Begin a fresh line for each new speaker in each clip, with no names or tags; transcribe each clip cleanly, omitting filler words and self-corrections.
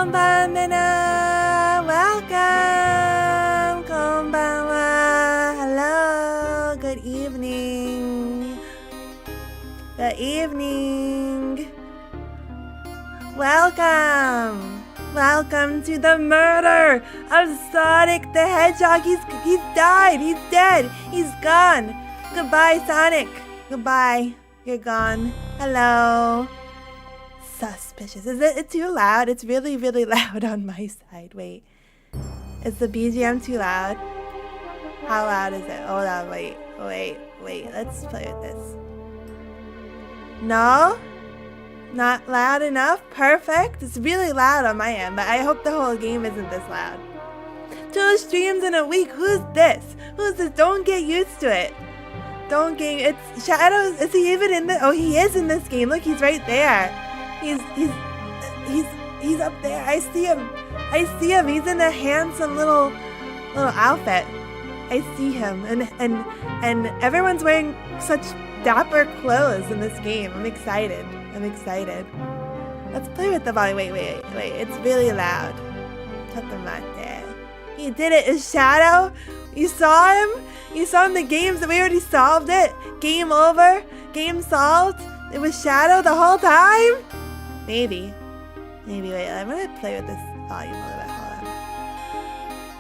Umino Mena, welcome, konbanwa, hello, good evening, welcome to the murder of Sonic the Hedgehog. He's died, he's dead, he's gone. Goodbye, Sonic, goodbye, you're gone. Hello. Suspicious. Is it too loud? It's really, really loud on my side. Wait. Is the BGM too loud? How loud is it? Hold on, wait. Let's play with this. No? Not loud enough? Perfect. It's really loud on my end, but I hope the whole game isn't this loud. 2 streams in a week. Who's this? Don't get used to it. It's Shadows. Is he even in the? Oh, he is in this game. Look, he's right there. He's up there. I see him. He's in a handsome little outfit. I see him, and everyone's wearing such dapper clothes in this game. I'm excited. Let's play with the volume. Wait. It's really loud. Put them right there. He did it. Is Shadow? You saw him? You saw in the games that we already solved it. Game over. Game solved. It was Shadow the whole time. Maybe. Wait, I'm gonna play with this volume a little bit. Hold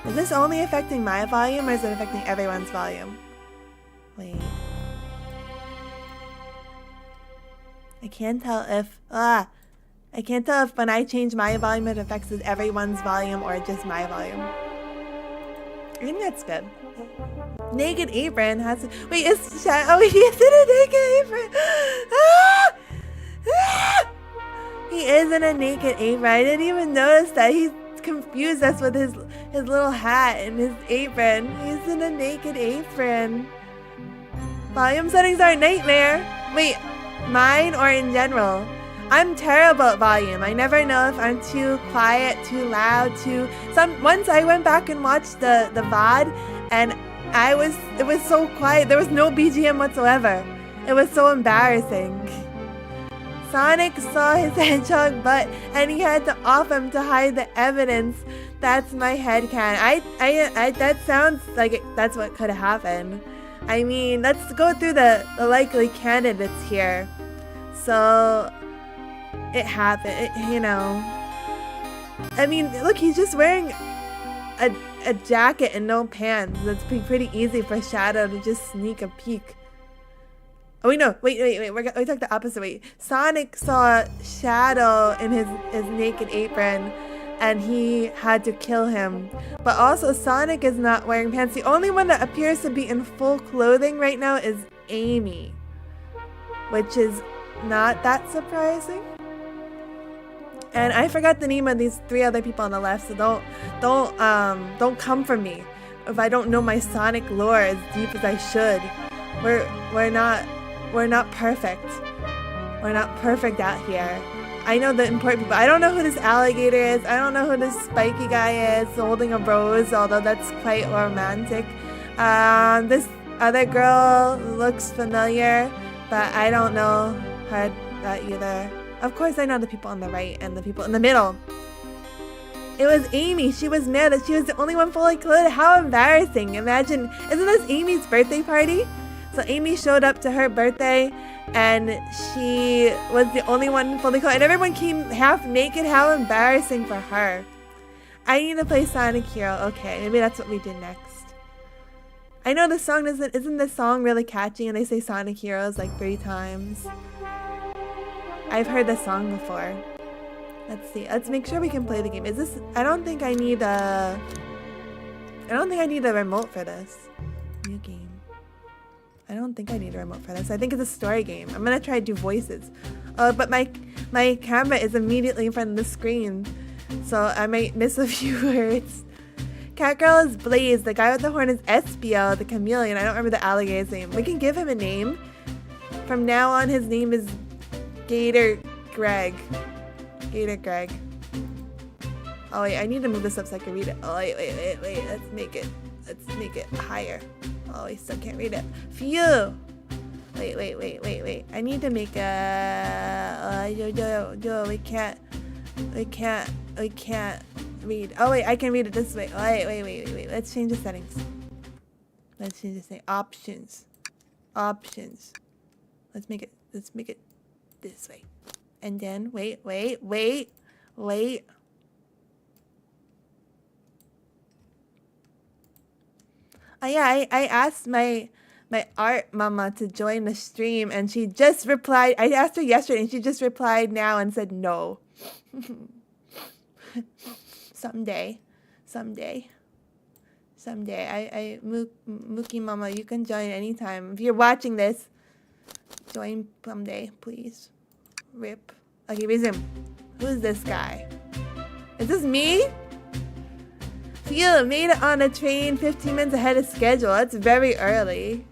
on. Is this only affecting my volume, or is it affecting everyone's volume? Wait. I can't tell if when I change my volume it affects everyone's volume or just my volume. I think that's good. Naked Apron has to, wait, is Shadow? Oh, he is in a naked apron. He is in a naked apron. I didn't even notice that. He confused us with his little hat and his apron. He's in a naked apron. Volume settings are a nightmare. Wait, mine or in general? I'm terrible at volume. I never know if I'm too quiet, too loud, once I went back and watched the VOD, and it was so quiet. There was no BGM whatsoever. It was so embarrassing. Sonic saw his hedgehog butt and he had to off him to hide the evidence. That's my headcanon. I that sounds like that's what could have happened. I mean, let's go through the likely candidates here. So it happened, you know. I mean, look, he's just wearing a jacket and no pants. That's pretty easy for Shadow to just sneak a peek. Oh wait, no, wait, we took the opposite way. Sonic saw Shadow in his naked apron and he had to kill him. But also Sonic is not wearing pants. The only one that appears to be in full clothing right now is Amy, which is not that surprising. And I forgot the name of these 3 other people on the left, so don't come for me if I don't know my Sonic lore as deep as I should. We're not perfect. We're not perfect out here. I know the important people. I don't know who this alligator is. I don't know who this spiky guy is holding a rose, although that's quite romantic. This other girl looks familiar, but I don't know her either. Of course I know the people on the right and the people in the middle. It was Amy. She was mad that she was the only one fully clothed. How embarrassing. Imagine, isn't this Amy's birthday party? So Amy showed up to her birthday and she was the only one fully clothed. And everyone came half naked. How embarrassing for her. I need to play Sonic Hero. Okay, maybe that's what we did next. I know the song isn't this song really catchy and they say Sonic Heroes like 3 times. I've heard this song before. Let's see. Let's make sure we can play the game. Is this? I don't think I need a remote for this. New game. I don't think I need a remote for this. I think it's a story game. I'm gonna try to do voices. But my camera is immediately in front of the screen, so I might miss a few words. Catgirl is Blaze. The guy with the horn is Espio, the chameleon. I don't remember the alligator's name. We can give him a name. From now on, his name is Gator Greg. Oh wait, I need to move this up so I can read it. Oh wait. Let's make it higher. Oh, I still can't read it. Phew. Wait. I need to make a. We can't. We can't read. Oh wait, I can read it this way. Wait. Let's change the settings. Let's change the thing. Options. Let's make it this way. And then wait. Oh yeah, I asked my art mama to join the stream, and she just replied. I asked her yesterday and she just replied now and said no. Someday. Mookie mama, you can join anytime. If you're watching this, join someday, please. Rip. Okay, resume. Who's this guy? Is this me? Phew, made it on a train 15 minutes ahead of schedule. That's very early.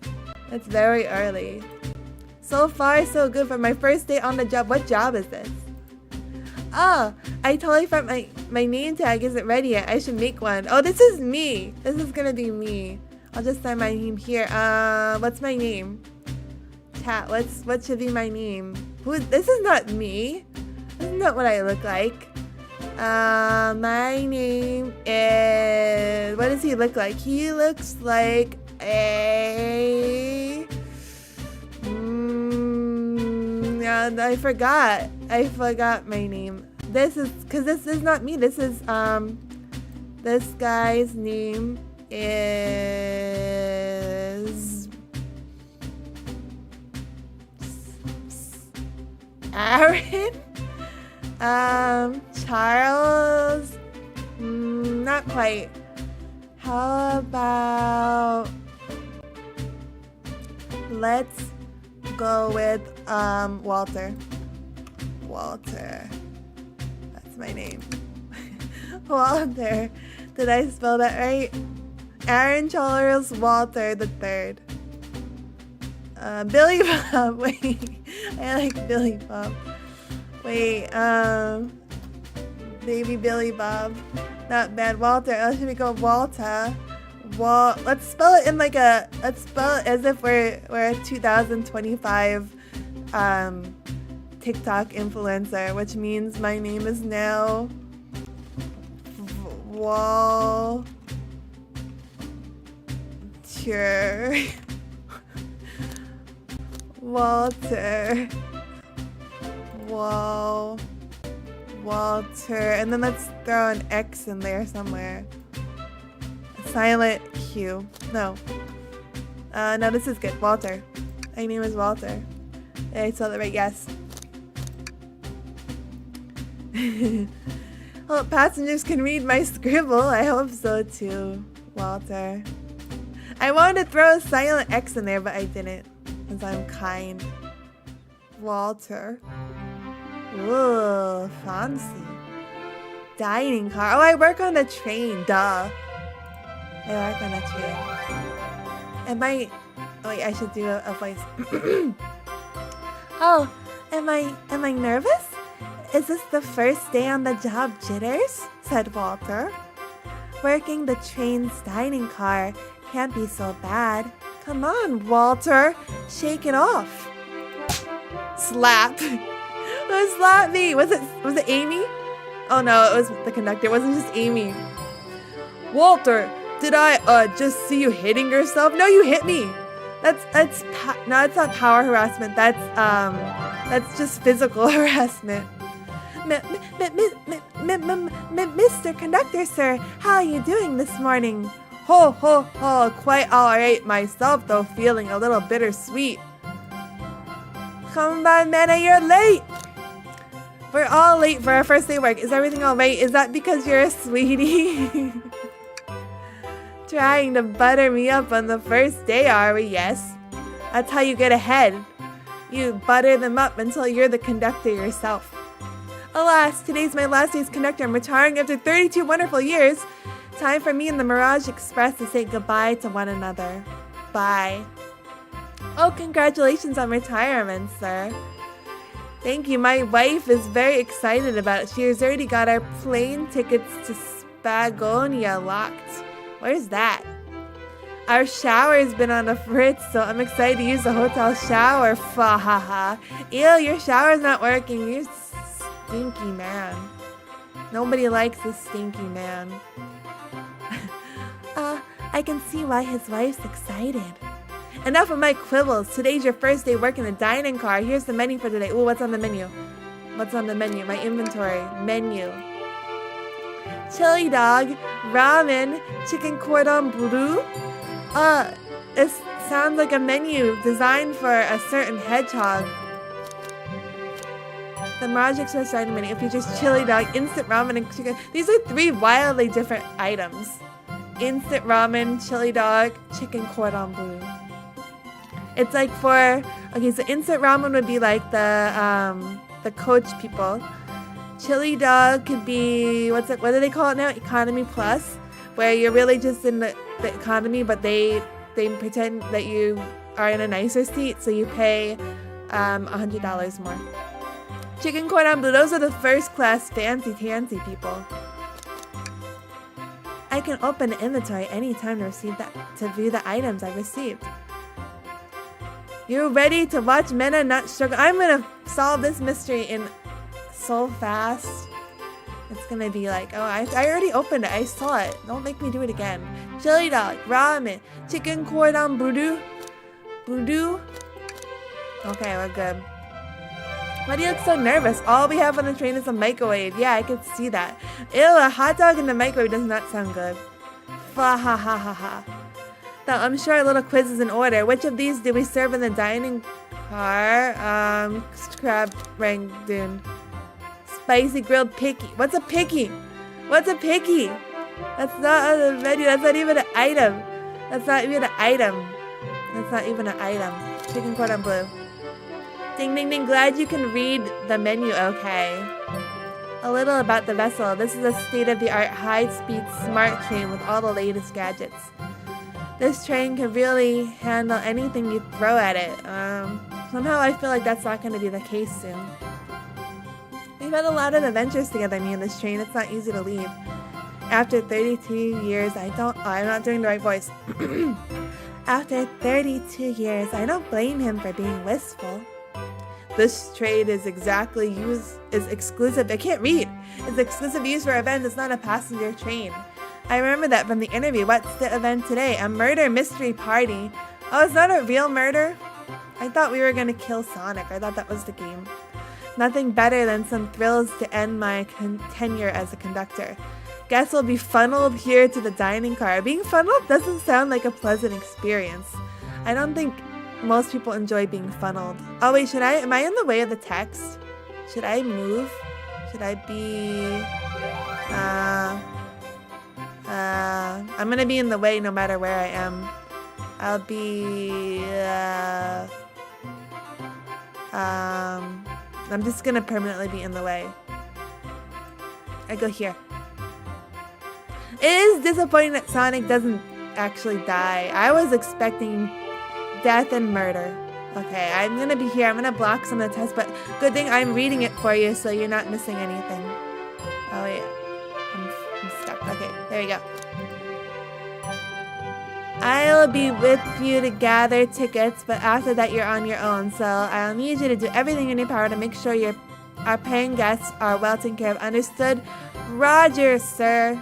So far, so good for my first day on the job. What job is this? Oh, I totally forgot my name tag isn't ready yet. I should make one. Oh, this is me. This is gonna be me. I'll just sign my name here. What's my name? Chat, what should be my name? This is not me. This is not what I look like. My name is... What does he look like? He looks like a... Yeah, I forgot my name. This is... Because this is not me. This is, this guy's name is... Aaron? Charles? Not quite. How about... Let's go with, Walter. Walter. That's my name. Walter. Did I spell that right? Aaron Charles Walter the Third. Billy Bob. Wait. I like Billy Bob. Wait, baby Billy Bob. Not bad. Walter. Should we go Walter? Let's spell it in like a... Let's spell it as if we're a 2025 TikTok influencer, which means my name is now Walter. Walter. Walter. And then let's throw an X in there somewhere. A silent Q. No. No, this is good. Walter. My name is Walter. I spelled it right, yes. Well, passengers can read my scribble. I hope so too, Walter. I wanted to throw a silent X in there, but I didn't. Because I'm kind. Walter. Ooh, fancy. Dining car. Oh, I work on the train. Duh. I work on a train. Am I... Oh, wait, I should do a voice. Oh, am I nervous? Is this the first day on the job jitters? Said Walter. Working the train's dining car can't be so bad. Come on, Walter. Shake it off. Slap. Who slapped me? Was it Amy? Oh no, it was the conductor. It wasn't just Amy. Walter, did I just see you hitting yourself? No, you hit me. No, it's not power harassment. That's just physical harassment. Mr. Conductor, sir, how are you doing this morning? Ho, ho, ho, quite alright myself, though feeling a little bittersweet. Come on, Mena, you're late! We're all late for our first day of work. Is everything alright? Is that because you're a sweetie? Trying to butter me up on the first day, are we? Yes. That's how you get ahead. You butter them up until you're the conductor yourself. Alas, today's my last day as conductor. I'm retiring after 32 wonderful years. Time for me and the Mirage Express to say goodbye to one another. Bye. Oh, congratulations on retirement, sir. Thank you. My wife is very excited about it. She has already got our plane tickets to Spagonia locked. Where's that? Our shower has been on the fritz, so I'm excited to use the hotel shower. Fa ha ha. Ew, your shower's not working. You stinky man. Nobody likes this stinky man. I can see why his wife's excited. Enough of my quibbles. Today's your first day working the dining car. Here's the menu for today. Ooh, what's on the menu? What's on the menu? My inventory. Menu. Chili dog, ramen, chicken cordon bleu. It sounds like a menu designed for a certain hedgehog. The Mirage Express dining menu features chili dog, instant ramen, and chicken. These are 3 wildly different items. Instant ramen, chili dog, chicken cordon bleu. It's like for, okay, so instant ramen would be like the coach people. Chili dog could be, what do they call it now? Economy Plus, where you're really just in the economy, but they pretend that you are in a nicer seat, so you pay $100 more. Chicken cordon bleu, those are the first class fancy people. I can open the inventory anytime to view the items I received. You ready to watch Mena not struggle? I'm gonna solve this mystery in so fast. It's gonna be like, oh, I already opened it. I saw it. Don't make me do it again. Chili dog, ramen, chicken cordon bleu. Okay, we're good. Why do you look so nervous? All we have on the train is a microwave. Yeah, I could see that. Ew, a hot dog in the microwave does not sound good. Fa ha ha ha ha. Now, I'm sure a little quiz is in order. Which of these do we serve in the dining car? Crab rangoon. Spicy grilled picky. What's a picky? What's a picky? That's not on the menu. That's not even an item. That's not even an item. That's not even an item. Chicken cordon bleu. Ding ding ding. Glad you can read the menu. Okay. A little about the vessel. This is a state-of-the-art high-speed smart train with all the latest gadgets. This train can really handle anything you throw at it. Somehow I feel like that's not going to be the case soon. We've had a lot of adventures together, me and this train. It's not easy to leave. After 32 years, I'm not doing the right voice. After 32 years, I don't blame him for being wistful. This train is exclusive. I can't read. It's exclusive use for events. It's not a passenger train. I remember that from the interview. What's the event today? A murder mystery party. Oh, is that a real murder? I thought we were gonna kill Sonic. I thought that was the game. Nothing better than some thrills to end my tenure as a conductor. Guests will be funneled here to the dining car. Being funneled doesn't sound like a pleasant experience. I don't think most people enjoy being funneled. Oh wait, am I in the way of the text? Should I move? Should I be, I'm gonna be in the way no matter where I am. I'll be, I'm just gonna permanently be in the way. I go here. It is disappointing that Sonic doesn't actually die. I was expecting death and murder. Okay, I'm gonna be here. I'm gonna block some of the tests, but good thing I'm reading it for you so you're not missing anything. Oh yeah, I'm stuck. Okay, there we go. I'll be with you to gather tickets, but after that you're on your own, so I'll need you to do everything in your power to make sure our paying guests are well taken care of. Understood? Roger, sir.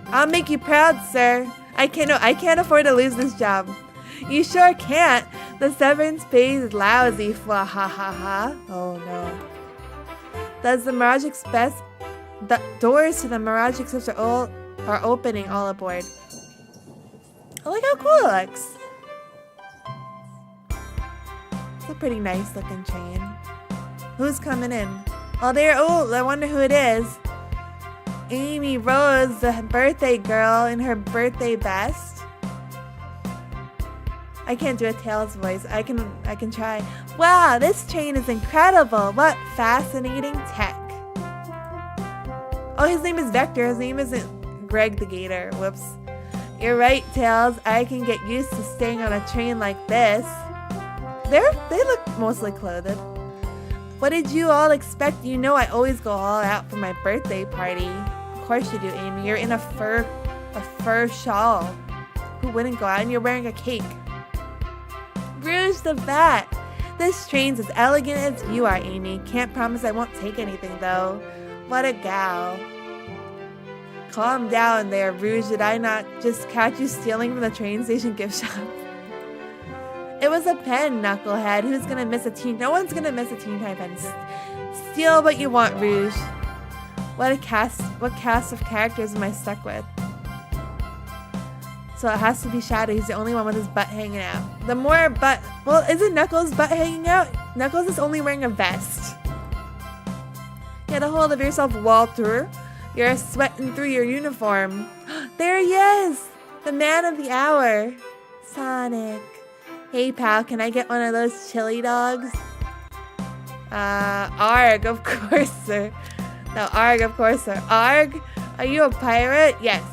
I'll make you proud, sir. I can't afford to lose this job. You sure can't. The severance pay is lousy. Ha ha ha. Oh no. Does the Mirage Express? The doors to the Mirage Express are opening. All aboard. Oh, look how cool it looks. It's a pretty nice looking train. Who's coming in? Oh, I wonder who it is. Amy Rose, the birthday girl in her birthday best. I can't do a Tails voice. I can try. Wow, this train is incredible. What fascinating tech. Oh, his name is Vector. His name isn't Greg the Gator. Whoops. You're right, Tails. I can get used to staying on a train like this. They look mostly clothed. What did you all expect? You know I always go all out for my birthday party. Of course you do, Amy. You're in a fur shawl. Who wouldn't go out? And you're wearing a cake. Rouge the Bat. This train's as elegant as you are, Amy. Can't promise I won't take anything, though. What a gal. Calm down there, Rouge. Did I not just catch you stealing from the train station gift shop? It was a pen, knucklehead. Who's gonna miss a teen? No one's gonna miss a Teen Time pen. Steal what you want, Rouge. What cast of characters am I stuck with? So it has to be Shadow. He's the only one with his butt hanging out. The more butt... Well, isn't Knuckles' butt hanging out? Knuckles is only wearing a vest. Get a hold of yourself, Walter. You're sweating through your uniform. There he is! The man of the hour. Sonic. Hey, pal, can I get one of those chili dogs? Arg, of course, sir. No, Arg, of course, sir. Arg? Are you a pirate? Yes.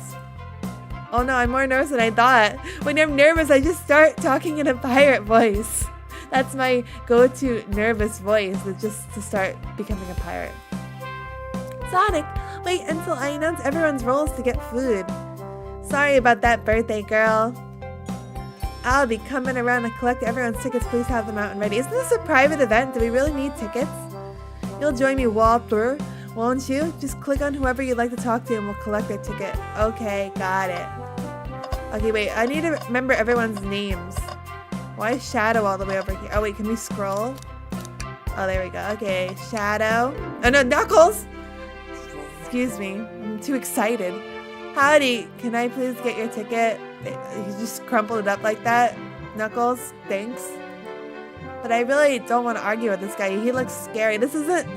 Oh no, I'm more nervous than I thought. When I'm nervous, I just start talking in a pirate voice. That's my go-to nervous voice, is just to start becoming a pirate. Sonic, wait until I announce everyone's roles to get food. Sorry about that, birthday girl. I'll be coming around to collect everyone's tickets. Please have them out and ready. Isn't this a private event? Do we really need tickets? You'll join me, Walter, won't you? Just click on whoever you'd like to talk to and we'll collect their ticket. Okay, got it. Okay, wait. I need to remember everyone's names. Why is Shadow all the way over here? Oh, wait. Can we scroll? Oh, there we go. Okay, Shadow. Oh, no, Knuckles! Excuse me. I'm too excited. Howdy. Can I please get your ticket? You just crumpled it up like that. Knuckles, thanks. But I really don't want to argue with this guy. He looks scary. This isn't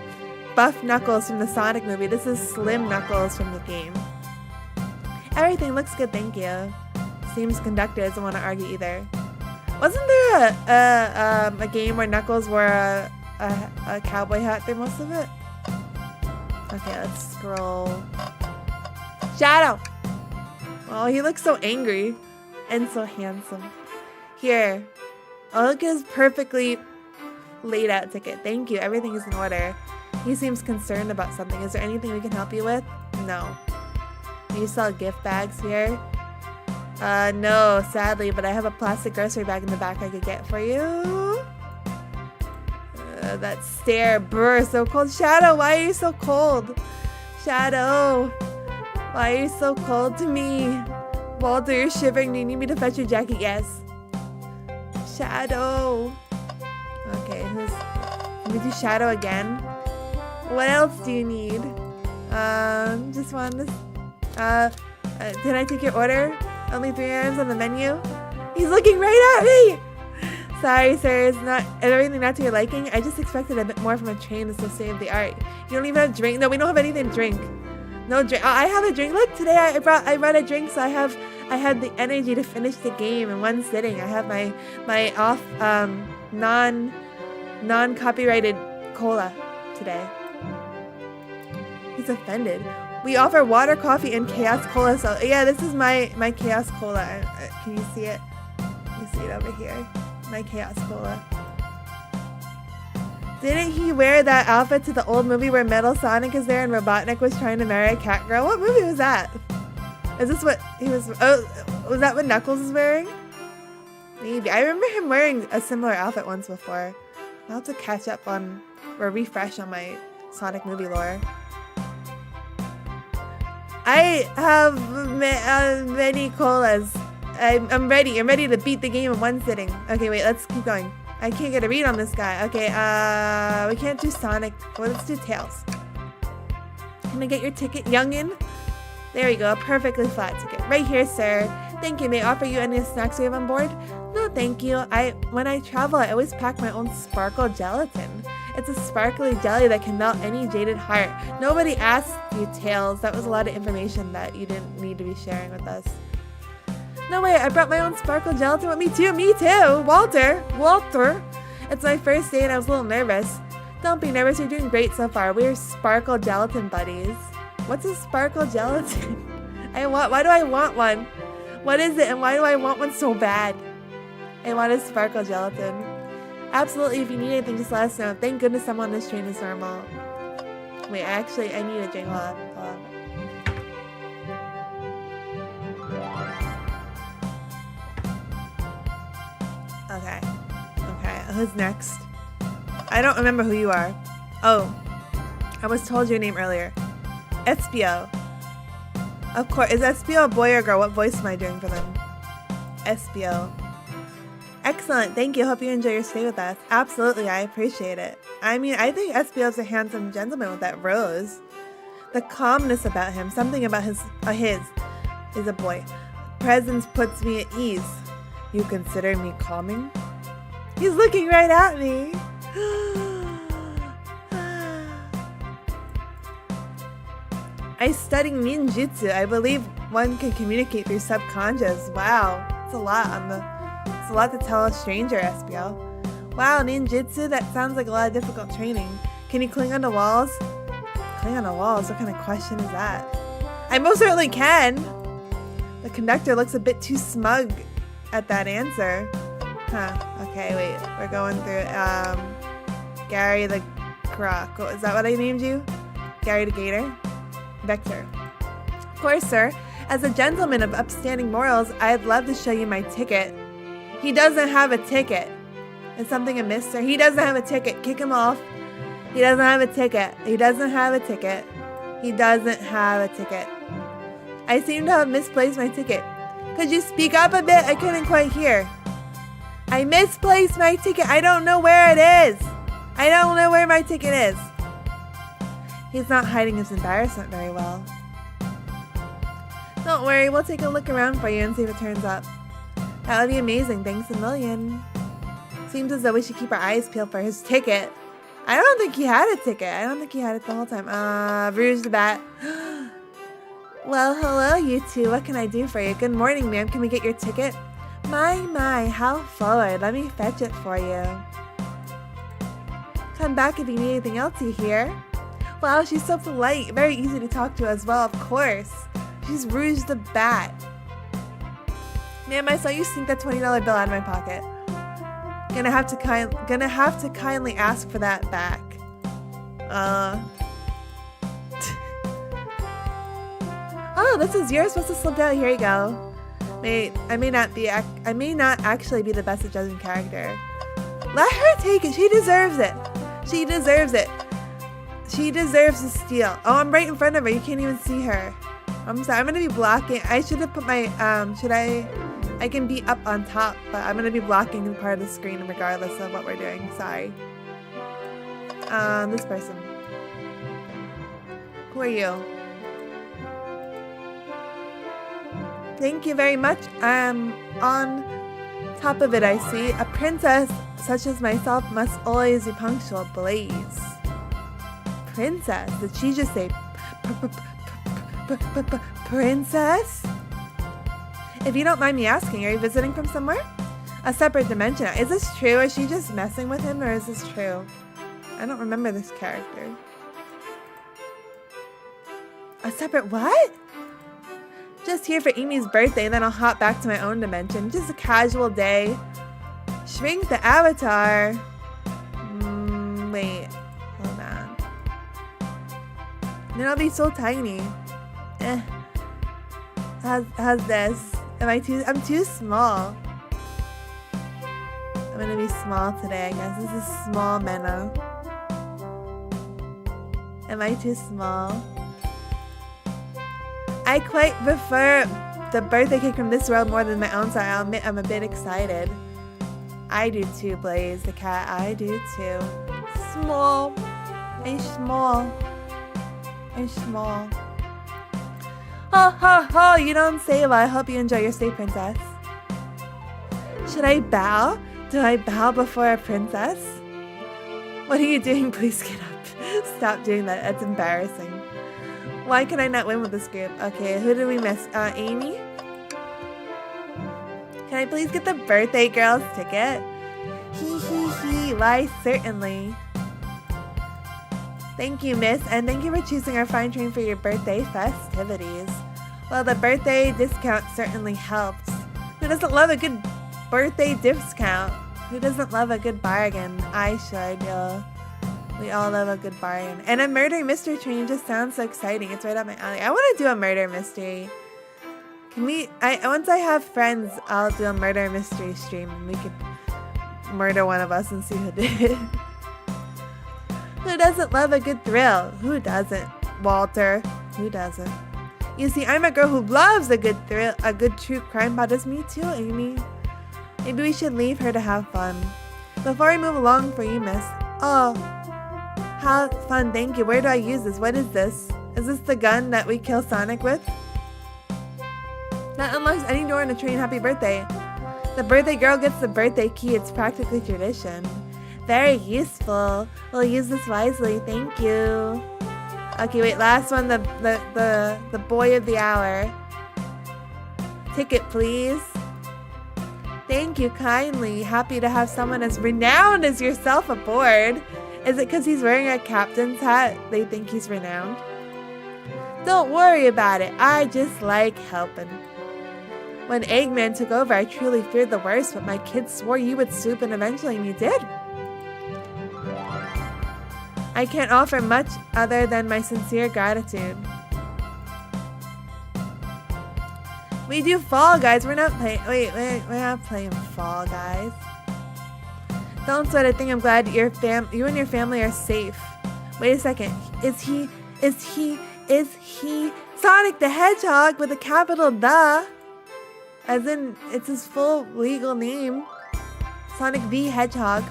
Buff Knuckles from the Sonic movie. This is Slim Knuckles from the game. Everything looks good, thank you. Seems conductor doesn't want to argue either. Wasn't there a game where Knuckles wore a cowboy hat through most of it? Okay, let's scroll. Shadow! Oh, he looks so angry and so handsome. Here. Oh, look at his perfectly laid out ticket. Thank you. Everything is in order. He seems concerned about something. Is there anything we can help you with? No. Do you sell gift bags here? No, sadly, but I have a plastic grocery bag in the back I could get for you. That stare, brr, so cold. Shadow, why are you so cold? Shadow, why are you so cold to me? Walter, you're shivering. Do you need me to fetch your jacket? Yes. Shadow. Okay, can we do Shadow again? What else do you need? Just want this. Did I take your order? Only 3 items on the menu? He's looking right at me! Sorry, sir, is everything not to your liking? I just expected a bit more from a train that's to save the art. You don't even have drink? No, we don't have anything to drink. No drink. I have a drink. Look, today I brought a drink, so I had the energy to finish the game in one sitting. I have my off non-copyrighted cola today. He's offended. We offer water, coffee, and chaos cola. So yeah, this is my chaos cola. Can you see it? You see it over here. My chaos cola. Didn't he wear that outfit to the old movie where Metal Sonic is there and Robotnik was trying to marry a cat girl? What movie was that? Is this what he was? Oh, was that what Knuckles was wearing? Maybe. I remember him wearing a similar outfit once before. I'll have to catch up on or refresh on my Sonic movie lore. I have many colas. I'm ready. I'm ready to beat the game in one sitting. Okay, wait. Let's keep going. I can't get a read on this guy. Okay, we can't do Sonic. Well, let's do Tails. Can I get your ticket, youngin? There we go. A perfectly flat ticket. Right here, sir. Thank you. May I offer you any snacks we have on board? No, thank you. When I travel, I always pack my own sparkle gelatin. It's a sparkly jelly that can melt any jaded heart. Nobody asked you, Tails. That was a lot of information that you didn't need to be sharing with us. No way, I brought my own sparkle gelatin with me too. Me too. Walter. It's my first day and I was a little nervous. Don't be nervous. You're doing great so far. We're sparkle gelatin buddies. What's a sparkle gelatin? Why do I want one? What is it and why do I want one so bad? I want a sparkle gelatin. Absolutely, if you need anything, just let us know. Thank goodness I'm on this train is normal. Wait, I need a drink. Hold on. Okay, who's next? I don't remember who you are. Oh, I was told your name earlier. Espio. Of course. Is SPO a boy or girl? What voice am I doing for them? SPO. Excellent. Thank you. Hope you enjoy your stay with us. Absolutely. I appreciate it. I mean, I think SPO is a handsome gentleman with that rose. The calmness about him. Something about his is a boy. Presence puts me at ease. You consider me calming? He's looking right at me. I study ninjutsu. I believe one can communicate through subconscious. Wow. It's a lot to tell a stranger, SPL. Wow, ninjutsu? That sounds like a lot of difficult training. Can you cling onto walls? Cling onto walls? What kind of question is that? I most certainly can. The conductor looks a bit too smug at that answer. Huh. Okay, wait. We're going through, Gary the Croc. Oh, is that what I named you? Gary the Gator? Vector. Of course, sir. As a gentleman of upstanding morals, I'd love to show you my ticket. He doesn't have a ticket. Is something amiss, sir? He doesn't have a ticket. Kick him off. He doesn't have a ticket. He doesn't have a ticket. He doesn't have a ticket. I seem to have misplaced my ticket. Could you speak up a bit? I couldn't quite hear. I misplaced my ticket. I don't know where it is. I don't know where my ticket is. He's not hiding his embarrassment very well. Don't worry, we'll take a look around for you and see if it turns up. That would be amazing. Thanks a million. Seems as though we should keep our eyes peeled for his ticket. I don't think he had a ticket. I don't think he had it the whole time. Rouge the Bat. Well, hello, you two. What can I do for you? Good morning, ma'am. Can we get your ticket? My, how forward. Let me fetch it for you. Come back if you need anything else, you hear? Wow, she's so polite. Very easy to talk to as well, of course. She's Rouge the Bat. Ma'am, I saw you sneak that $20 bill out of my pocket. Gonna have to kindly ask for that back. Oh, this is yours. Supposed to slip out. Here you go. I may not actually be the best at judging character. Let her take it. She deserves it. She deserves it. She deserves to steal. Oh, I'm right in front of her. You can't even see her. I'm sorry. I'm gonna be blocking. I should have put my I can be up on top, but I'm gonna be blocking part of the screen regardless of what we're doing. Sorry. This person. Who are you? Thank you very much. On top of it, I see a princess such as myself must always be punctual. Blaze. Princess? Did she just say princess? If you don't mind me asking, are you visiting from somewhere? A separate dimension. Is this true? Is she just messing with him, or is this true? I don't remember this character. A separate what? Just here for Amy's birthday, then I'll hop back to my own dimension. Just a casual day. Shrink the avatar. Wait. Hold on. Then I'll be so tiny. How's this? I'm too small. I'm gonna be small today, I guess. This is small Mena. Am I too small? I quite prefer the birthday cake from this world more than my own, so I'll admit I'm a bit excited. I do too, Blaze the cat. I do too. Small. I'm small. I'm small. Ho ho ho, you don't say. Well, I hope you enjoy your stay, princess. Should I bow? Do I bow before a princess? What are you doing? Please get up. Stop doing that. That's embarrassing. Why can I not win with this group? Okay, who did we miss? Amy? Can I please get the birthday girl's ticket? Hee. Why, certainly. Thank you, miss, and thank you for choosing our fine train for your birthday festivities. Well, the birthday discount certainly helps. Who doesn't love a good birthday discount? Who doesn't love a good bargain? I should, yo. We all love a good bargain. And a murder mystery train just sounds so exciting. It's right up my alley. I want to do a murder mystery. Can we... once I have friends, I'll do a murder mystery stream. And we could murder one of us and see who did it. Who doesn't love a good thrill? Who doesn't? Walter. Who doesn't? You see, I'm a girl who loves a good thrill, a good true crime pod. Does me too, Amy. Maybe we should leave her to have fun. Before we move along for you, miss. Oh, how fun, thank you. Where do I use this? What is this? Is this the gun that we kill Sonic with? That unlocks any door in a train. Happy birthday. The birthday girl gets the birthday key. It's practically tradition. Very useful. We'll use this wisely. Thank you. Okay, wait. Last one. The boy of the hour. Ticket, please. Thank you kindly. Happy to have someone as renowned as yourself aboard. Is it because he's wearing a captain's hat? They think he's renowned? Don't worry about it. I just like helping. When Eggman took over, I truly feared the worst, but my kids swore you would swoop in eventually, and you did. I can't offer much other than my sincere gratitude. We do Fall Guys. We're not playing. Wait. We're not playing Fall Guys. Don't sweat a thing. I'm glad you and your family are safe. Wait a second. Is he Sonic the Hedgehog with a capital the? As in, it's his full legal name. Sonic the Hedgehog.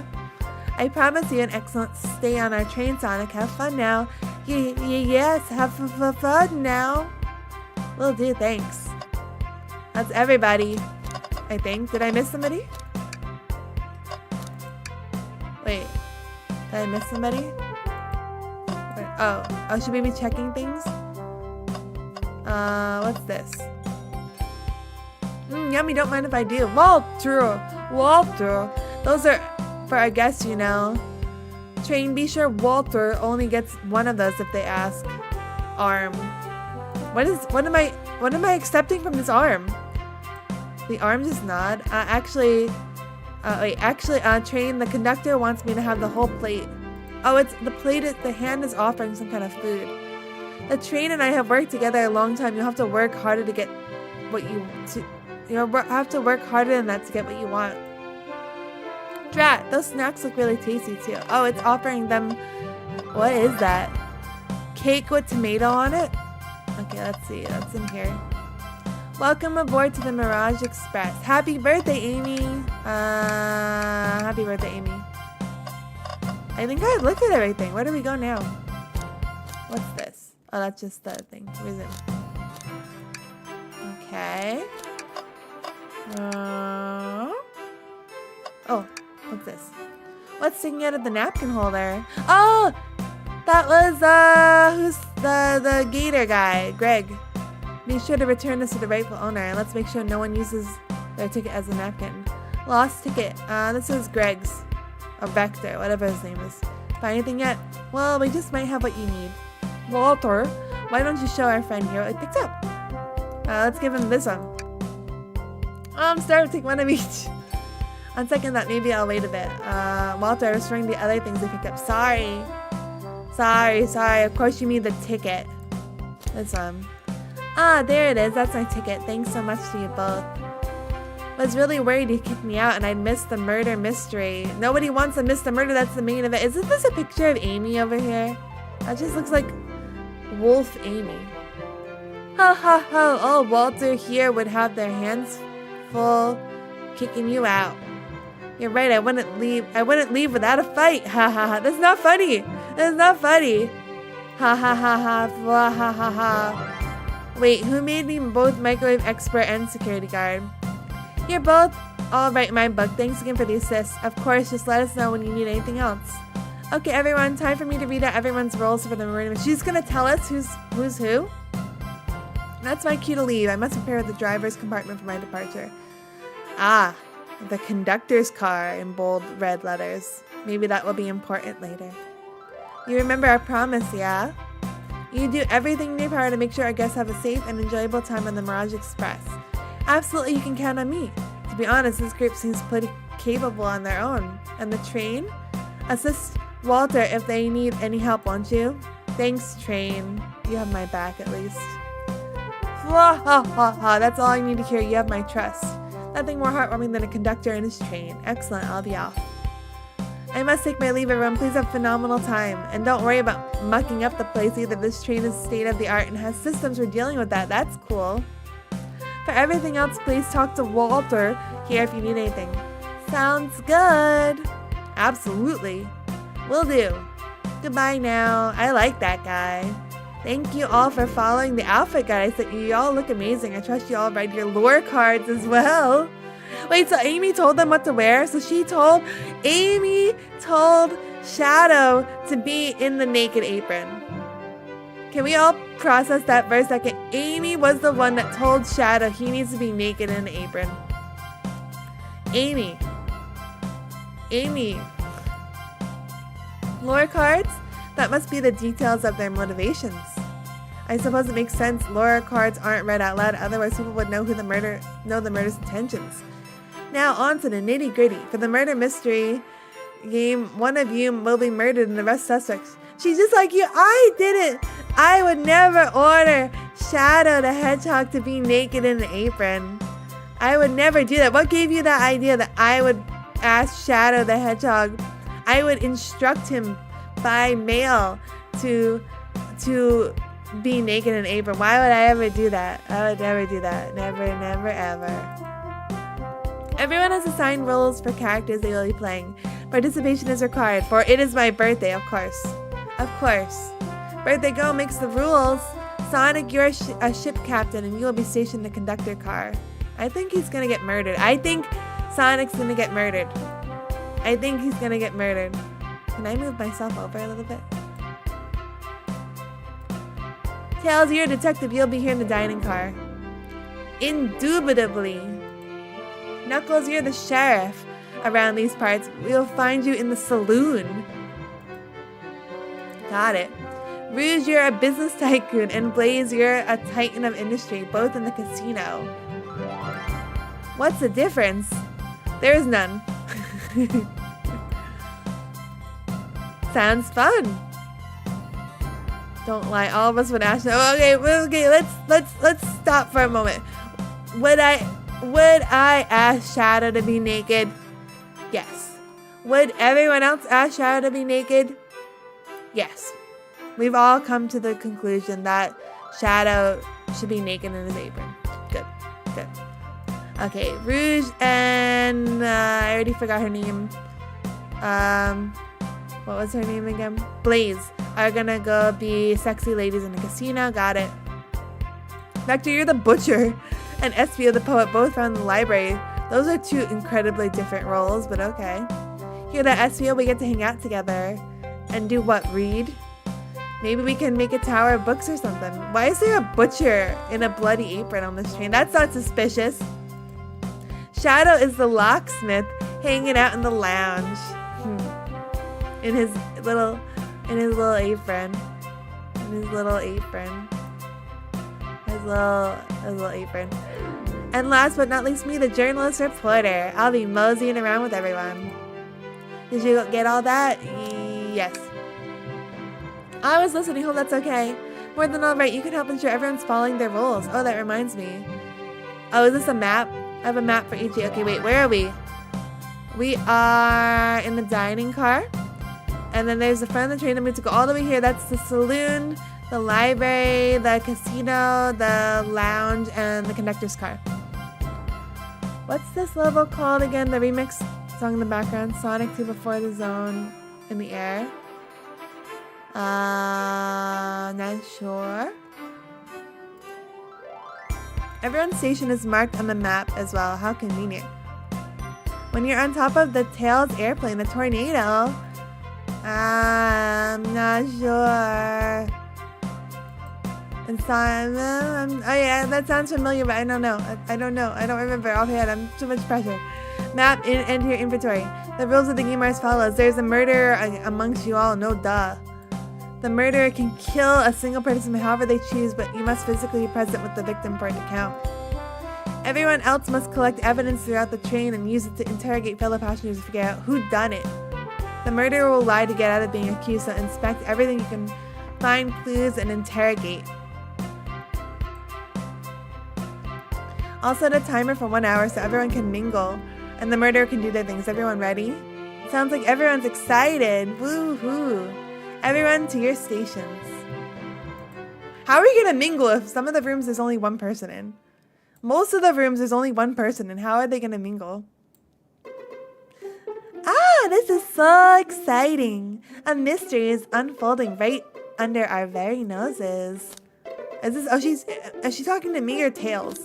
I promise you an excellent stay on our train, Sonic. Have fun now. Yes, have fun now. Will do, thanks. That's everybody, I think. Did I miss somebody? Wait, did I miss somebody? Oh, should we be checking things? What's this? Yummy, don't mind if I do. Walter. Those are for our guests, you know. Train, be sure Walter only gets one of those if they ask. Arm. What am I accepting from this arm? The arm just nod. Train, the conductor wants me to have the whole plate. Oh, it's the plate. The hand is offering some kind of food. The train and I have worked together a long time. You'll have to work harder to get what you'll have to work harder than that to get what you want. Drat, those snacks look really tasty too. Oh, it's offering them. What is that? Cake with tomato on it? Okay, let's see. That's in here. Welcome aboard to the Mirage Express. Happy birthday, Amy. Happy birthday, Amy. I think I looked at everything. Where do we go now? What's this? Oh, that's just the thing. Reason. Okay. Oh, what's this? What's sticking out of the napkin holder? Oh, that was who's the gator guy, Greg. Be sure to return this to the rightful owner, and let's make sure no one uses their ticket as a napkin. Lost ticket. This is Greg's. Or Vector, whatever his name is. Find anything yet? Well, we just might have what you need. Walter, why don't you show our friend here what it picked up? Let's give him this one. I'm starting to take one of each. On second thought, maybe I'll wait a bit. Walter, I was referring to the other things I picked up. Sorry. Of course you mean the ticket. This one. Ah, there it is. That's my ticket. Thanks so much to you both. Was really worried you kicked me out and I'd miss the murder mystery. Nobody wants to miss the murder. That's the main event. Isn't this a picture of Amy over here? That just looks like Wolf Amy. Ha ha ha. Oh, Walter here would have their hands full kicking you out. You're right. I wouldn't leave without a fight. Ha ha ha. That's not funny. Ha ha ha ha. Ha ha ha ha. Wait, who made me both microwave expert and security guard? You're both all right in my book. Thanks again for the assist. Of course, just let us know when you need anything else. Okay, everyone, time for me to read out everyone's roles for the murder. She's gonna tell us who's who. That's my cue to leave. I must prepare the driver's compartment for my departure. Ah, the conductor's car in bold red letters. Maybe that will be important later. You remember our promise, yeah? You do everything in your power to make sure our guests have a safe and enjoyable time on the Mirage Express. Absolutely, you can count on me. To be honest, this group seems pretty capable on their own. And the train? Assist Walter if they need any help, won't you? Thanks, train. You have my back, at least. Ha ha ha ha. That's all I need to hear. You have my trust. Nothing more heartwarming than a conductor and his train. Excellent, I'll be off. I must take my leave, everyone. Please have a phenomenal time. And don't worry about mucking up the place either. This train is state-of-the-art and has systems for dealing with that. That's cool. For everything else, please talk to Walter here if you need anything. Sounds good. Absolutely. Will do. Goodbye now. I like that guy. Thank you all for following the outfit guide. I said you all look amazing. I trust you all read your lore cards as well. Wait, so Amy told them what to wear? So Amy told Shadow to be in the naked apron. Can we all process that for a second? Amy was the one that told Shadow he needs to be naked in the apron. Amy. Lore cards? That must be the details of their motivations. I suppose it makes sense. Lore cards aren't read out loud, otherwise people would know the murder's intentions. Now on to the nitty gritty. For the murder mystery game, one of you will be murdered and the rest suspects. She's just like you. I didn't. I would never order Shadow the Hedgehog to be naked in the apron. I would never do that. What gave you that idea that I would ask Shadow the Hedgehog? I would instruct him by mail to be naked in an apron. Why would I ever do that? I would never do that. Never, never, ever. Everyone has assigned roles for characters they will be playing. Participation is required, for it is my birthday, of course. Of course. Birthday Girl makes the rules. Sonic, you're a ship captain, and you will be stationed in the conductor car. I think he's gonna get murdered. I think Sonic's gonna get murdered. I think he's gonna get murdered. Can I move myself over a little bit? Tails, you're a detective. You'll be here in the dining car. Indubitably. Knuckles, you're the sheriff around these parts. We'll find you in the saloon. Got it. Rouge, you're a business tycoon. And Blaze, you're a titan of industry, both in the casino. What's the difference? There's none. Sounds fun. Don't lie. All of us would ask. Okay. Let's stop for a moment. Would I ask Shadow to be naked? Yes. Would everyone else ask Shadow to be naked? Yes. We've all come to the conclusion that Shadow should be naked in his apron. Good. Okay, Rouge and I already forgot her name. What was her name again? Blaze are gonna go be sexy ladies in the casino. Got it. Vector, you're the butcher, and SVO the poet, both found in the library. Those are two incredibly different roles, but okay. Here at SVO, we get to hang out together and do what? Read? Maybe we can make a tower of books or something. Why is there a butcher in a bloody apron on this train? That's not suspicious. Shadow is the locksmith hanging out in the lounge. In his little apron. His little apron. And last but not least, me, the journalist reporter. I'll be moseying around with everyone. Did you get all that? Yes. I was listening. Hope that's okay. More than all right, you can help ensure everyone's following their rules. Oh, that reminds me. Oh, is this a map? I have a map for each. Okay, wait, where are we? We are in the dining car. And then there's the front of the train that we have to go all the way here. That's the saloon, the library, the casino, the lounge, and the conductor's car. What's this level called again? The remix song in the background. Sonic 2 before the zone in the air. Not sure. Everyone's station is marked on the map as well. How convenient. When you're on top of the Tails airplane, the tornado. I'm not sure. And oh yeah, that sounds familiar, but I don't know. I don't remember offhand. I'm too much pressure. Map enter your inventory. The rules of the game are as follows. There's a murderer amongst you all. No duh. The murderer can kill a single participant however they choose, but you must physically be present with the victim for it to count. Everyone else must collect evidence throughout the train and use it to interrogate fellow passengers to figure out who done it. The murderer will lie to get out of being accused, so inspect everything you can find clues and interrogate. I'll set a timer for 1 hour so everyone can mingle and the murderer can do their things. Everyone ready? Sounds like everyone's excited. Woo-hoo. Everyone to your stations. How are we gonna mingle if some of the rooms there's only one person in? Most of the rooms there's only one person in. How are they gonna mingle? Ah, this is so exciting. A mystery is unfolding right under our very noses. Is she talking to me or Tails?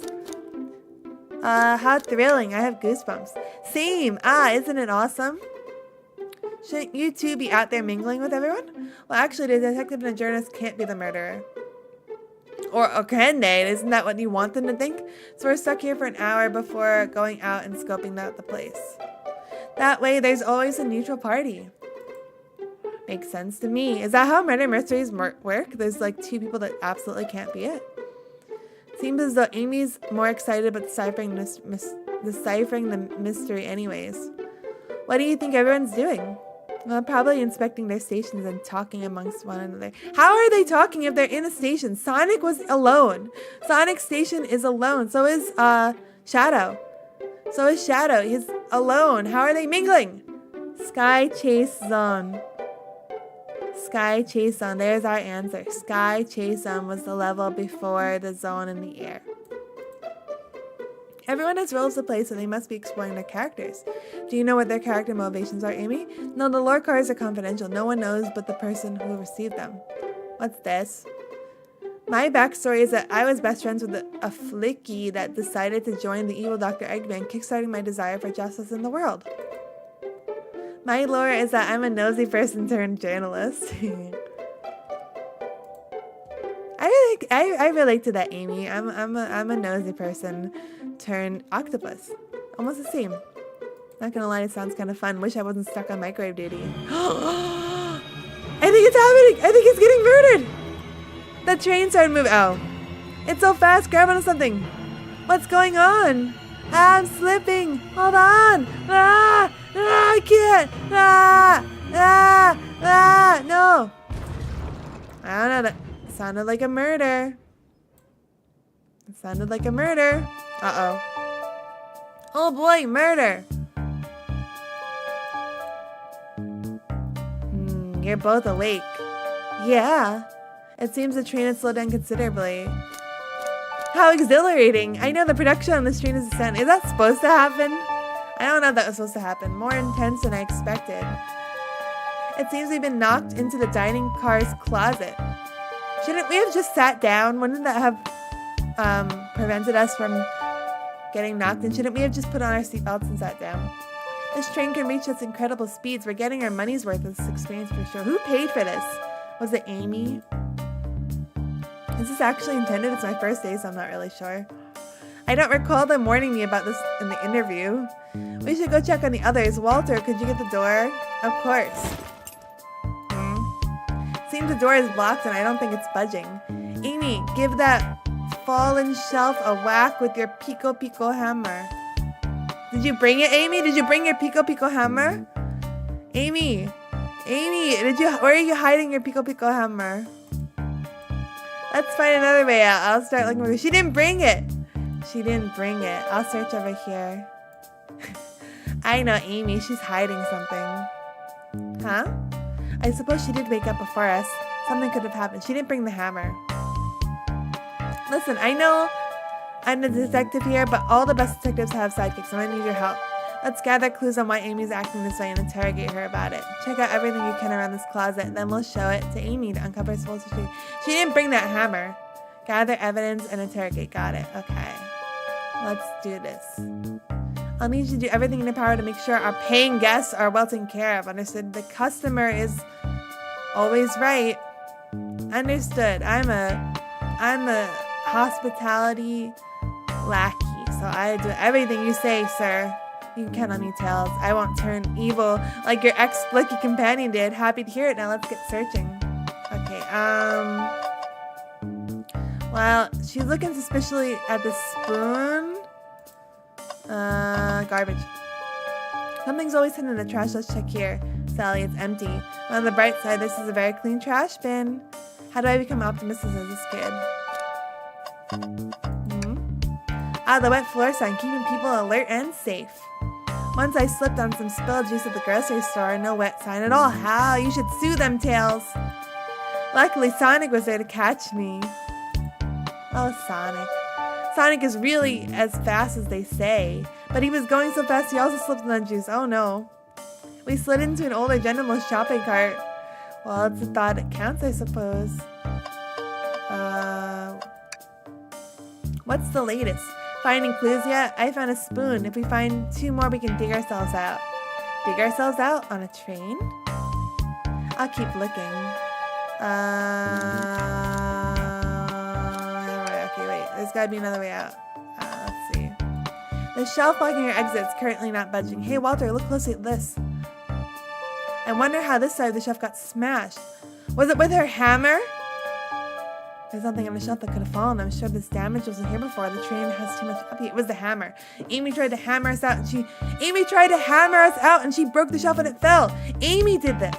How thrilling. I have goosebumps. Same. Ah, isn't it awesome? Shouldn't you two be out there mingling with everyone? Well, actually, the detective and the journalist can't be the murderer. Or can they? Isn't that what you want them to think? So we're stuck here for an hour before going out and scoping out the place. That way, there's always a neutral party. Makes sense to me. Is that how murder mysteries work? There's like two people that absolutely can't be it. Seems as though Amy's more excited about deciphering the mystery anyways. What do you think everyone's doing? Well, probably inspecting their stations and talking amongst one another. How are they talking if they're in a station? Sonic was alone. Sonic's station is alone. So is Shadow. So is Shadow. He's alone. How are they mingling? Sky Chase Zone. Sky Chase Zone. There's our answer. Sky Chase Zone was the level before the zone in the air. Everyone has roles to play, so they must be exploring their characters. Do you know what their character motivations are, Amy? No, the lore cards are confidential. No one knows but the person who received them. What's this? My backstory is that I was best friends with a flicky that decided to join the evil Dr. Eggman, kickstarting my desire for justice in the world. My lore is that I'm a nosy person turned journalist. I relate to that, Amy. I'm a nosy person turned octopus. Almost the same. Not gonna lie, it sounds kind of fun. Wish I wasn't stuck on microwave duty. I think it's happening. I think he's getting murdered. The train started moving. Oh, it's so fast. Grab onto something. What's going on? I'm slipping. Hold on. I can't. No. I don't know. That sounded like a murder. It sounded like a murder. Uh-oh. Oh boy, murder. You're both awake. Yeah. It seems the train had slowed down considerably. How exhilarating. I know the production on this train is descent. Is that supposed to happen? I don't know if that was supposed to happen. More intense than I expected. It seems we've been knocked into the dining car's closet. Shouldn't we have just sat down? Wouldn't that have prevented us from getting knocked? And shouldn't we have just put on our seatbelts and sat down? This train can reach its incredible speeds. We're getting our money's worth of this experience for sure. Who paid for this? Was it Amy? Is this actually intended? It's my first day, so I'm not really sure. I don't recall them warning me about this in the interview. We should go check on the others. Walter, could you get the door? Of course. Seems the door is blocked and I don't think it's budging. Amy, give that fallen shelf a whack with your Pico Pico hammer. Did you bring it, Amy? Did you bring your Pico Pico hammer? Amy, where are you hiding your Pico Pico hammer? Let's find another way out. I'll start looking for her. She didn't bring it. She didn't bring it. I'll search over here. I know Amy. She's hiding something. Huh? I suppose she did wake up before us. Something could have happened. She didn't bring the hammer. Listen, I know I'm the detective here, but all the best detectives have sidekicks, so I need your help. Let's gather clues on why Amy's acting this way and interrogate her about it. Check out everything you can around this closet, and then we'll show it to Amy to uncover his full history. She didn't bring that hammer. Gather evidence and interrogate. Got it. Okay. Let's do this. I'll need you to do everything in your power to make sure our paying guests are well taken care of. Understood? The customer is always right. Understood. I'm a hospitality lackey, so I do everything you say, sir. You can count on me, Tails. I won't turn evil like your ex-blicky companion did. Happy to hear it. Now let's get searching. Okay, well, she's looking suspiciously at the spoon. Garbage. Something's always hidden in the trash. Let's check here. Sally, it's empty. On the bright side, this is a very clean trash bin. How do I become optimistic as this kid? Ah, the wet floor sign, keeping people alert and safe. Once I slipped on some spilled juice at the grocery store. No wet sign at all. How? You should sue them, Tails. Luckily, Sonic was there to catch me. Oh, Sonic. Sonic is really as fast as they say. But he was going so fast he also slipped on the juice. Oh no. We slid into an older gentleman's shopping cart. Well, it's a thought it counts, I suppose. What's the latest? Finding clues yet? I found a spoon. If we find 2 more, we can dig ourselves out. Dig ourselves out? On a train? I'll keep looking. Okay, wait. There's gotta be another way out. Let's see. The shelf blocking your exit is currently not budging. Hey, Walter, look closely at this. I wonder how this side of the shelf got smashed. Was it with her hammer? There's nothing on the shelf that could have fallen. I'm sure this damage wasn't here before. The train has too much upheat. It was the hammer. Amy tried to hammer us out and she broke the shelf and it fell. Amy did this.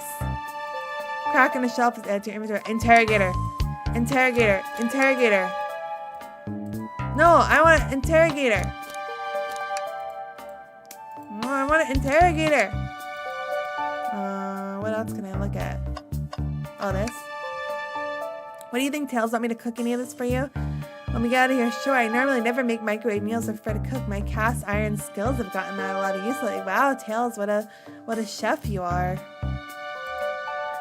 Crack in the shelf is added to your inventory. Interrogator. Interrogator. Interrogator. No, I want an interrogator. No, I want an interrogator. What else can I look at? Oh, this. What do you think, Tails? Want me to cook any of this for you? When we get out of here, sure. I normally never make microwave meals or prefer to cook. My cast iron skills have gotten out a lot of use lately. Wow, Tails, what a chef you are.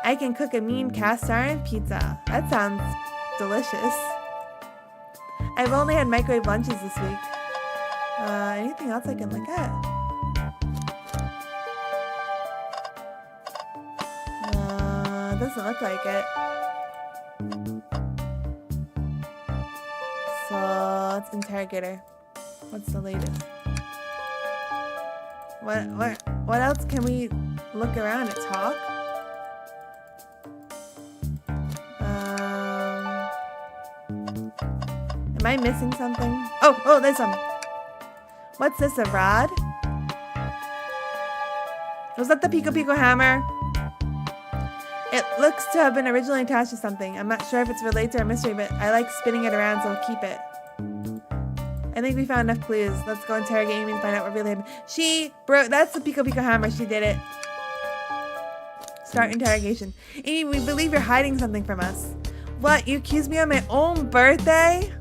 I can cook a mean cast iron pizza. That sounds delicious. I've only had microwave lunches this week. Anything else I can look at? Doesn't look like it. So let's interrogator. What's the latest? What else can we look around and talk? Am I missing something? Oh, there's some. What's this, a rod? Was that the Pico Pico hammer? It looks to have been originally attached to something. I'm not sure if it's related to our mystery, but I like spinning it around, so I'll keep it. I think we found enough clues. Let's go interrogate Amy and find out what really happened. She broke. That's the Pico Pico hammer. She did it. Start interrogation. Amy, we believe you're hiding something from us. What? You accused me on my own birthday?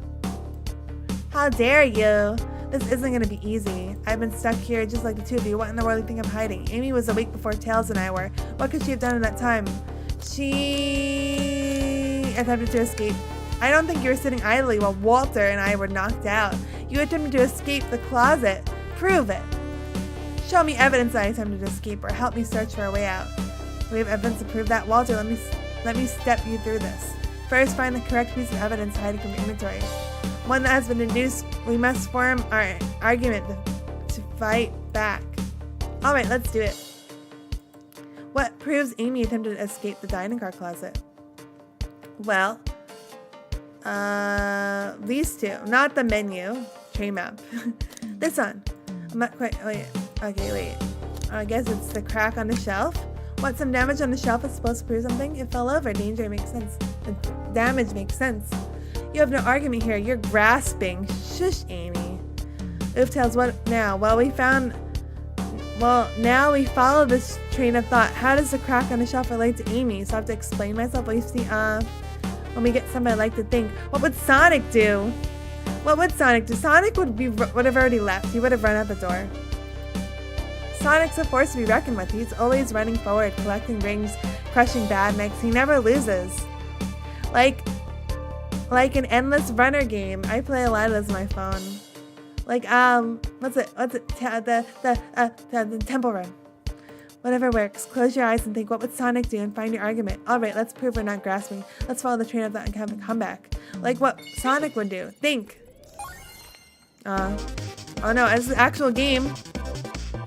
How dare you? This isn't going to be easy. I've been stuck here just like the two of you. What in the world do you think I'm hiding? Amy was awake before Tails and I were. What could she have done in that time? She attempted to escape. I don't think you were sitting idly while Walter and I were knocked out. You attempted to escape the closet. Prove it. Show me evidence that I attempted to escape, or help me search for a way out. We have evidence to prove that. Walter, let me step you through this. First, find the correct piece of evidence hiding from your inventory. One that has been deduced. We must form our argument to fight back. Alright, let's do it. What proves Amy attempted to escape the dining car closet? Well, these two. Not the menu. Train map. This one. I'm not quite... Wait. Okay, wait. I guess it's the crack on the shelf. What, some damage on the shelf is supposed to prove something? It fell over. Danger makes sense. The damage makes sense. You have no argument here. You're grasping. Shush, Amy. Oof, Tails, what now? Well, now we follow this train of thought. How does the crack on the shelf relate to Amy? So I have to explain myself. Well, you see, when we get somebody I like to think, what would Sonic do? What would Sonic do? Sonic would have already left. He would have run out the door. Sonic's a force to be reckoned with. He's always running forward, collecting rings, crushing badniks. He never loses. Like an endless runner game. I play a lot of this on my phone. Like, what's it? The temple run. Whatever works. Close your eyes and think, what would Sonic do, and find your argument. Alright, let's prove we're not grasping. Let's follow the train of thought and have a comeback. Like what Sonic would do. Think. Oh no, it's an actual game.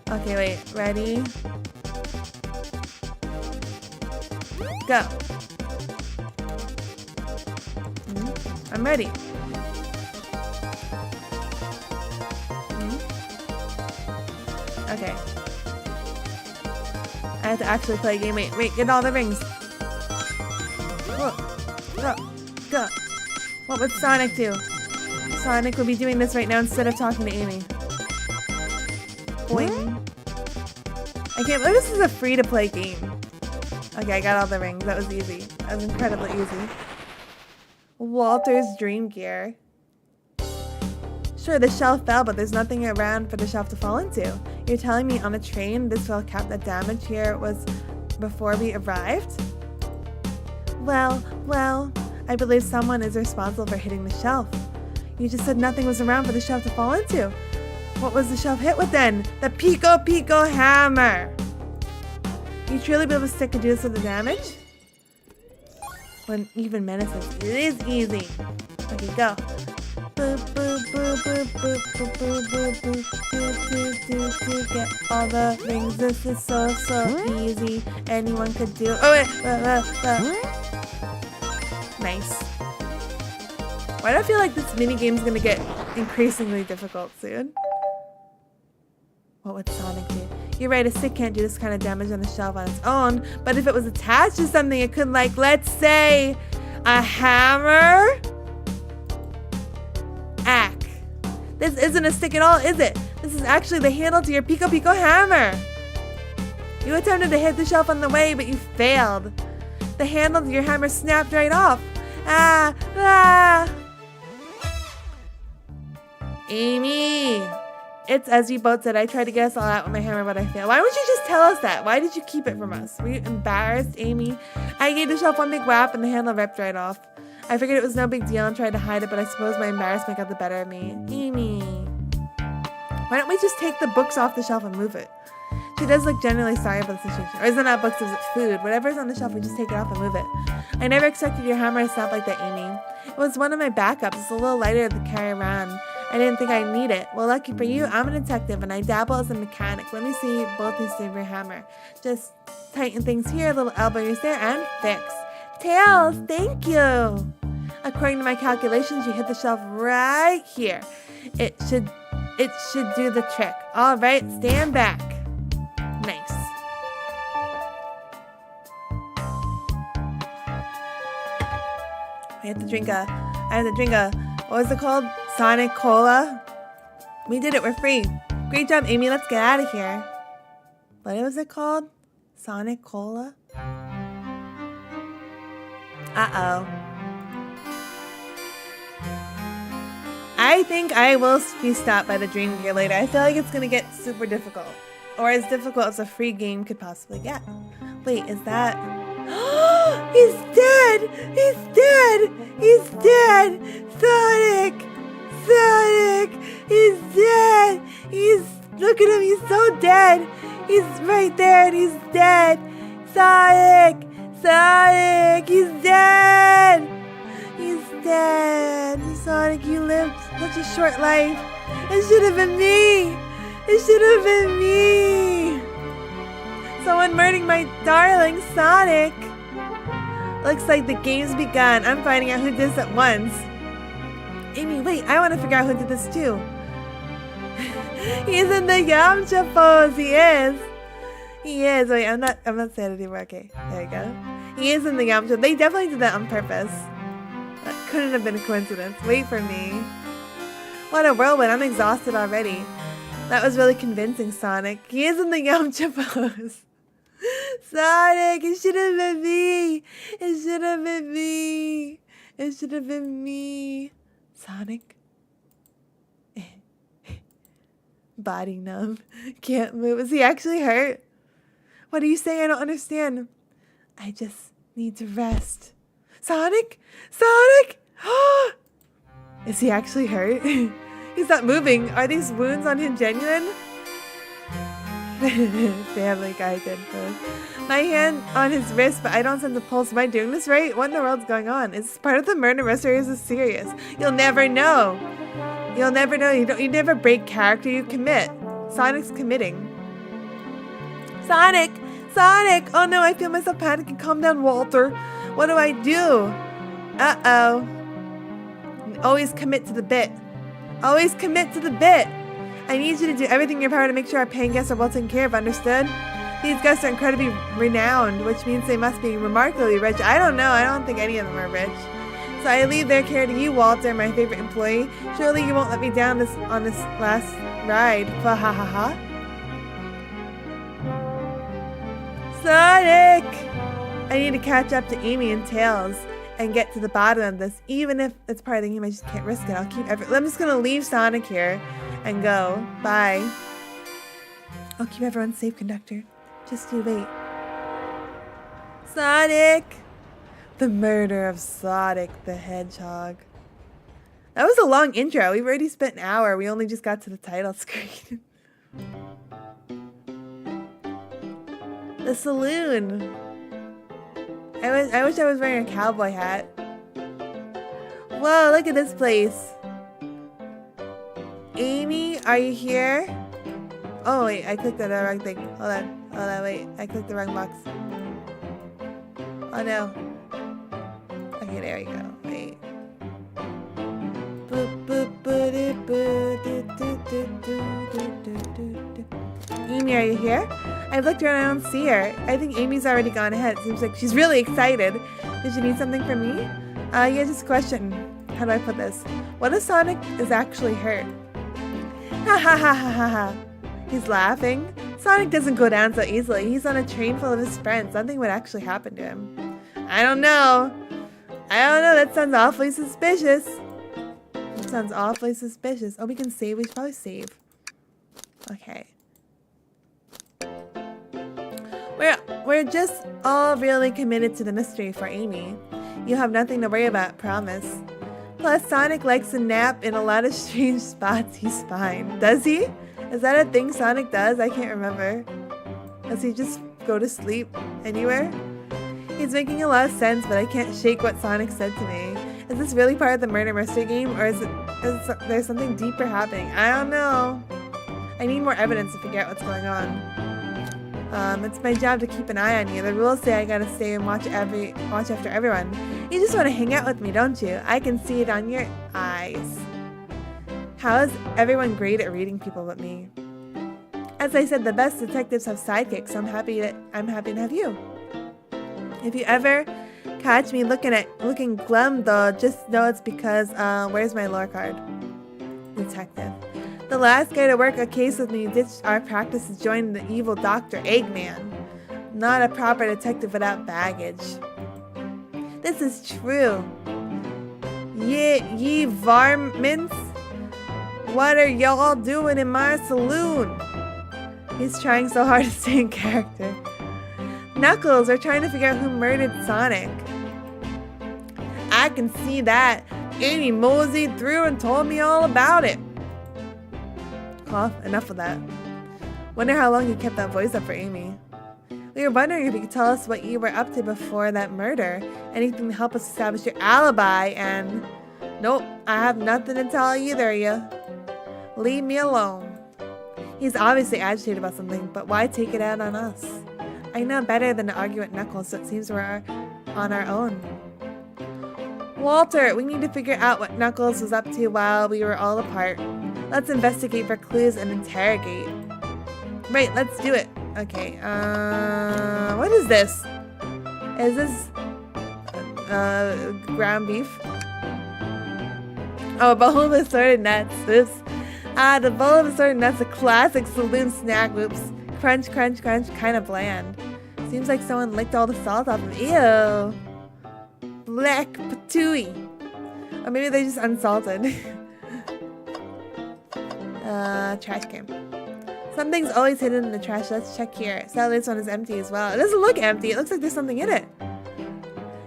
Okay, wait. Ready? Go. I'm ready. Okay. I have to actually play a game. Wait, get all the rings. Whoa. Go. What would Sonic do? Sonic would be doing this right now instead of talking to Amy. Boing. I can't believe this is a free-to-play game. Okay, I got all the rings. That was easy. That was incredibly easy. Walter's dream gear. Sure, the shelf fell, but there's nothing around for the shelf to fall into. You're telling me on a train this will count the damage here was before we arrived? Well, I believe someone is responsible for hitting the shelf. You just said nothing was around for the shelf to fall into. What was the shelf hit with then? The Pico hammer! You truly be able to stick and do this with the damage? When even Mena says it is easy. Okay, go. Boop, boop, boop, boop, boop, boop, boop, boop, boop, do, get all the rings. This is so easy. Anyone could do. Oh wait, nice. Why do I feel like this minigame's gonna get increasingly difficult soon? What would Sonic do? You're right, a stick can't do this kind of damage on a shelf on its own, but if it was attached to something, it could, like, let's say, a hammer? Ack. This isn't a stick at all, is it? This is actually the handle to your Pico hammer. You attempted to hit the shelf on the way, but you failed. The handle to your hammer snapped right off. Amy! It's as you both said, I tried to get us all out with my hammer, but I failed. Why would you just tell us that? Why did you keep it from us? Were you embarrassed, Amy? I gave the shelf one big whap and the handle ripped right off. I figured it was no big deal and tried to hide it, but I suppose my embarrassment got the better of me. Amy. Why don't we just take the books off the shelf and move it? She does look genuinely sorry about the situation. Or is it not books, is it food? Whatever's on the shelf, we just take it off and move it. I never expected your hammer to snap like that, Amy. It was one of my backups. It's a little lighter to carry around. I didn't think I'd need it. Well, lucky for you, I'm a detective and I dabble as a mechanic. Let me see both these of your hammer. Just tighten things here, a little elbow grease there, and fix. Tails, thank you. According to my calculations, you hit the shelf right here. It should do the trick. All right, stand back. Nice. I have to drink a, what was it called? Sonic Cola? We did it, we're free. Great job, Amy, let's get out of here. What was it called? Sonic Cola? Uh-oh. I think I will be stopped by the dream gear later. I feel like it's gonna get super difficult. Or as difficult as a free game could possibly get. Wait, is that... He's dead! He's dead! He's dead! Sonic! Sonic! He's dead! Look at him, he's so dead! He's right there and he's dead! Sonic! Sonic! He's dead! He's dead! Sonic, you lived such a short life! It should have been me! It should have been me! Someone murdering my darling Sonic! Looks like the game's begun. I'm finding out who did this at once. Amy, wait, I want to figure out who did this too. He's in the Yamcha pose. He is. He is. Wait, I'm not saying it anymore. Okay, there you go. He is in the Yamcha. They definitely did that on purpose. That couldn't have been a coincidence. Wait for me. What a whirlwind. I'm exhausted already. That was really convincing, Sonic. He is in the Yamcha pose. Sonic, it should have been me. It should have been me. It should have been me. Sonic. Body numb. Can't move. Is he actually hurt? What are you saying? I don't understand. I just need to rest. Sonic? Sonic? Is he actually hurt? He's not moving. Are these wounds on him genuine? Family Guy did both. My hand on his wrist, but I don't sense a pulse. Am I doing this right? What in the world's going on? Is this part of the murder mystery or is this serious? You'll never know. You'll never know. You never break character, you commit. Sonic's committing. Sonic! Sonic! Oh no, I feel myself panicking. Calm down, Walter. What do I do? Uh-oh. Always commit to the bit. Always commit to the bit. I need you to do everything in your power to make sure our paying guests are well taken care of, understood? These guests are incredibly renowned, which means they must be remarkably rich. I don't know. I don't think any of them are rich. So I leave their care to you, Walter, my favorite employee. Surely you won't let me down on this last ride. Fa ha ha ha. Sonic! I need to catch up to Amy and Tails and get to the bottom of this. Even if it's part of the game, I just can't risk it. I'm just gonna leave Sonic here and go. Bye. I'll keep everyone safe, conductor. Just you wait. Sonic! The murder of Sonic the Hedgehog. That was a long intro. We've already spent an hour. We only just got to the title screen. The saloon. I wish I was wearing a cowboy hat. Whoa, look at this place. Amy, are you here? Oh wait, I clicked on the wrong thing. Hold on, wait. I clicked the wrong box. Oh no. Okay, there we go. Wait. Amy, are you here? I've looked around, I don't see her. I think Amy's already gone ahead. It seems like she's really excited. Did she need something from me? Yeah, just a question. How do I put this? What if Sonic is actually hurt? Ha ha ha ha ha ha. He's laughing. Sonic doesn't go down so easily. He's on a train full of his friends. Nothing would actually happen to him. I don't know. That sounds awfully suspicious. Oh, we can save. We should probably save. Okay. We're just all really committed to the mystery for Amy. You have nothing to worry about, promise. Plus, Sonic likes to nap in a lot of strange spots. He's fine. Does he? Is that a thing Sonic does? I can't remember. Does he just go to sleep anywhere? He's making a lot of sense, but I can't shake what Sonic said to me. Is this really part of the murder mystery game, or is there something deeper happening? I don't know. I need more evidence to figure out what's going on. It's my job to keep an eye on you. The rules say I gotta stay and watch after everyone. You just want to hang out with me, don't you? I can see it on your eyes. How is everyone great at reading people but me? As I said, the best detectives have sidekicks, so I'm happy to have you. If you ever catch me looking glum though, just know it's because where's my lore card? Detective. The last guy to work a case with me ditched our practice to join the evil Dr. Eggman. Not a proper detective without baggage. This is true. Ye varmints? What are y'all doing in my saloon? He's trying so hard to stay in character. Knuckles, we're trying to figure out who murdered Sonic. I can see that. Amy moseyed through and told me all about it. Cough, enough of that. Wonder how long you kept that voice up for Amy. We were wondering if you could tell us what you were up to before that murder. Anything to help us establish your alibi, and... Nope, I have nothing to tell either of you. Leave me alone. He's obviously agitated about something, but why take it out on us? I know better than to argue with Knuckles, so it seems we're on our own. Walter, we need to figure out what Knuckles was up to while we were all apart. Let's investigate for clues and interrogate. Right, let's do it. Okay, what is this? Is this ground beef? Oh, a bowl of assorted nuts. The bowl of assorted nuts, a classic saloon snack. Whoops. Crunch, crunch, crunch, kind of bland. Seems like someone licked all the salt off of it. Ew. Black patooey. Or maybe they just unsalted. Trash can. Something's always hidden in the trash. Let's check here. Sadly, this one is empty as well. It doesn't look empty. It looks like there's something in it.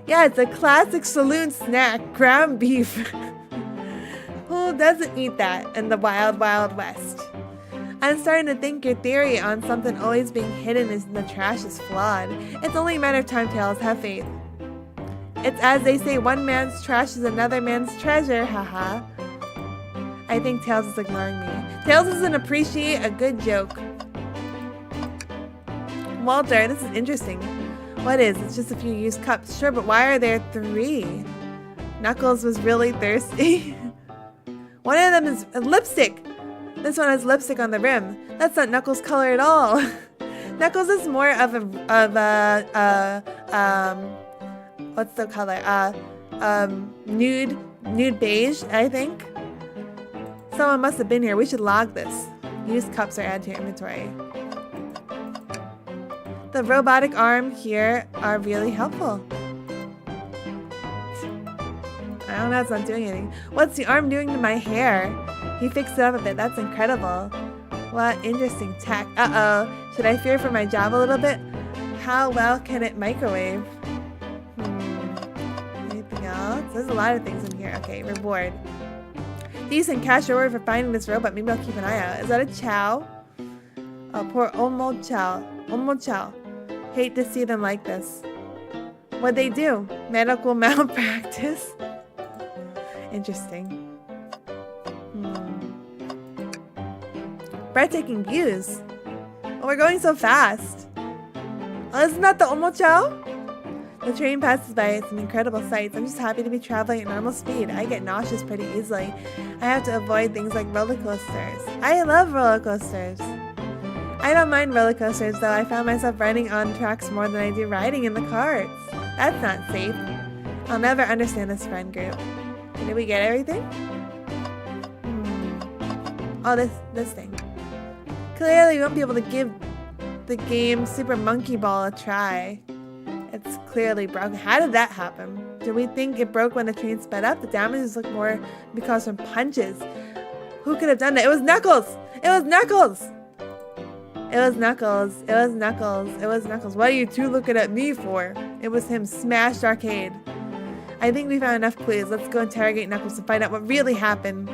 Yeah, it's a classic saloon snack. Ground beef. Who doesn't eat that in the wild, wild west? I'm starting to think your theory on something always being hidden in the trash is flawed. It's only a matter of time, Tails. Have faith. It's as they say, one man's trash is another man's treasure. Haha. I think Tails is ignoring me. Tails doesn't appreciate a good joke. Walter, this is interesting. What is? It's just a few used cups. Sure, but why are there 3? Knuckles was really thirsty. One of them is lipstick. This one has lipstick on the rim. That's not Knuckles' color at all. Knuckles is more of what's the color? Nude beige, I think. Someone must have been here. We should log this. Used cups are added to your inventory. The robotic arm here are really helpful. I don't know, it's not doing anything. What's the arm doing to my hair? He fixed it up a bit. That's incredible. What interesting tech. Uh-oh. Should I fear for my job a little bit? How well can it microwave? Anything else? There's a lot of things in here. Okay, reward. Decent cash reward for finding this robot. Maybe I'll keep an eye out. Is that a chow? Oh, poor Omo Chow. Omo Chow. Hate to see them like this. What'd they do? Medical malpractice? Interesting. Breathtaking views. Oh, we're going so fast. Oh, isn't that the Omo Chow? The train passes by. It's an incredible sight. I'm just happy to be traveling at normal speed. I get nauseous pretty easily. I have to avoid things like roller coasters. I love roller coasters. I don't mind roller coasters, though. I found myself riding on tracks more than I do riding in the carts. That's not safe. I'll never understand this friend group. Did we get everything? Oh, this thing. Clearly, we won't be able to give the game Super Monkey Ball a try. It's clearly broken. How did that happen? Do we think it broke when the train sped up? The damages look more because from punches. Who could have done that? It was Knuckles! It was Knuckles! It was Knuckles. It was Knuckles. It was Knuckles. What are you two looking at me for? It was him. Smashed arcade. I think we found enough clues. Let's go interrogate Knuckles to find out what really happened.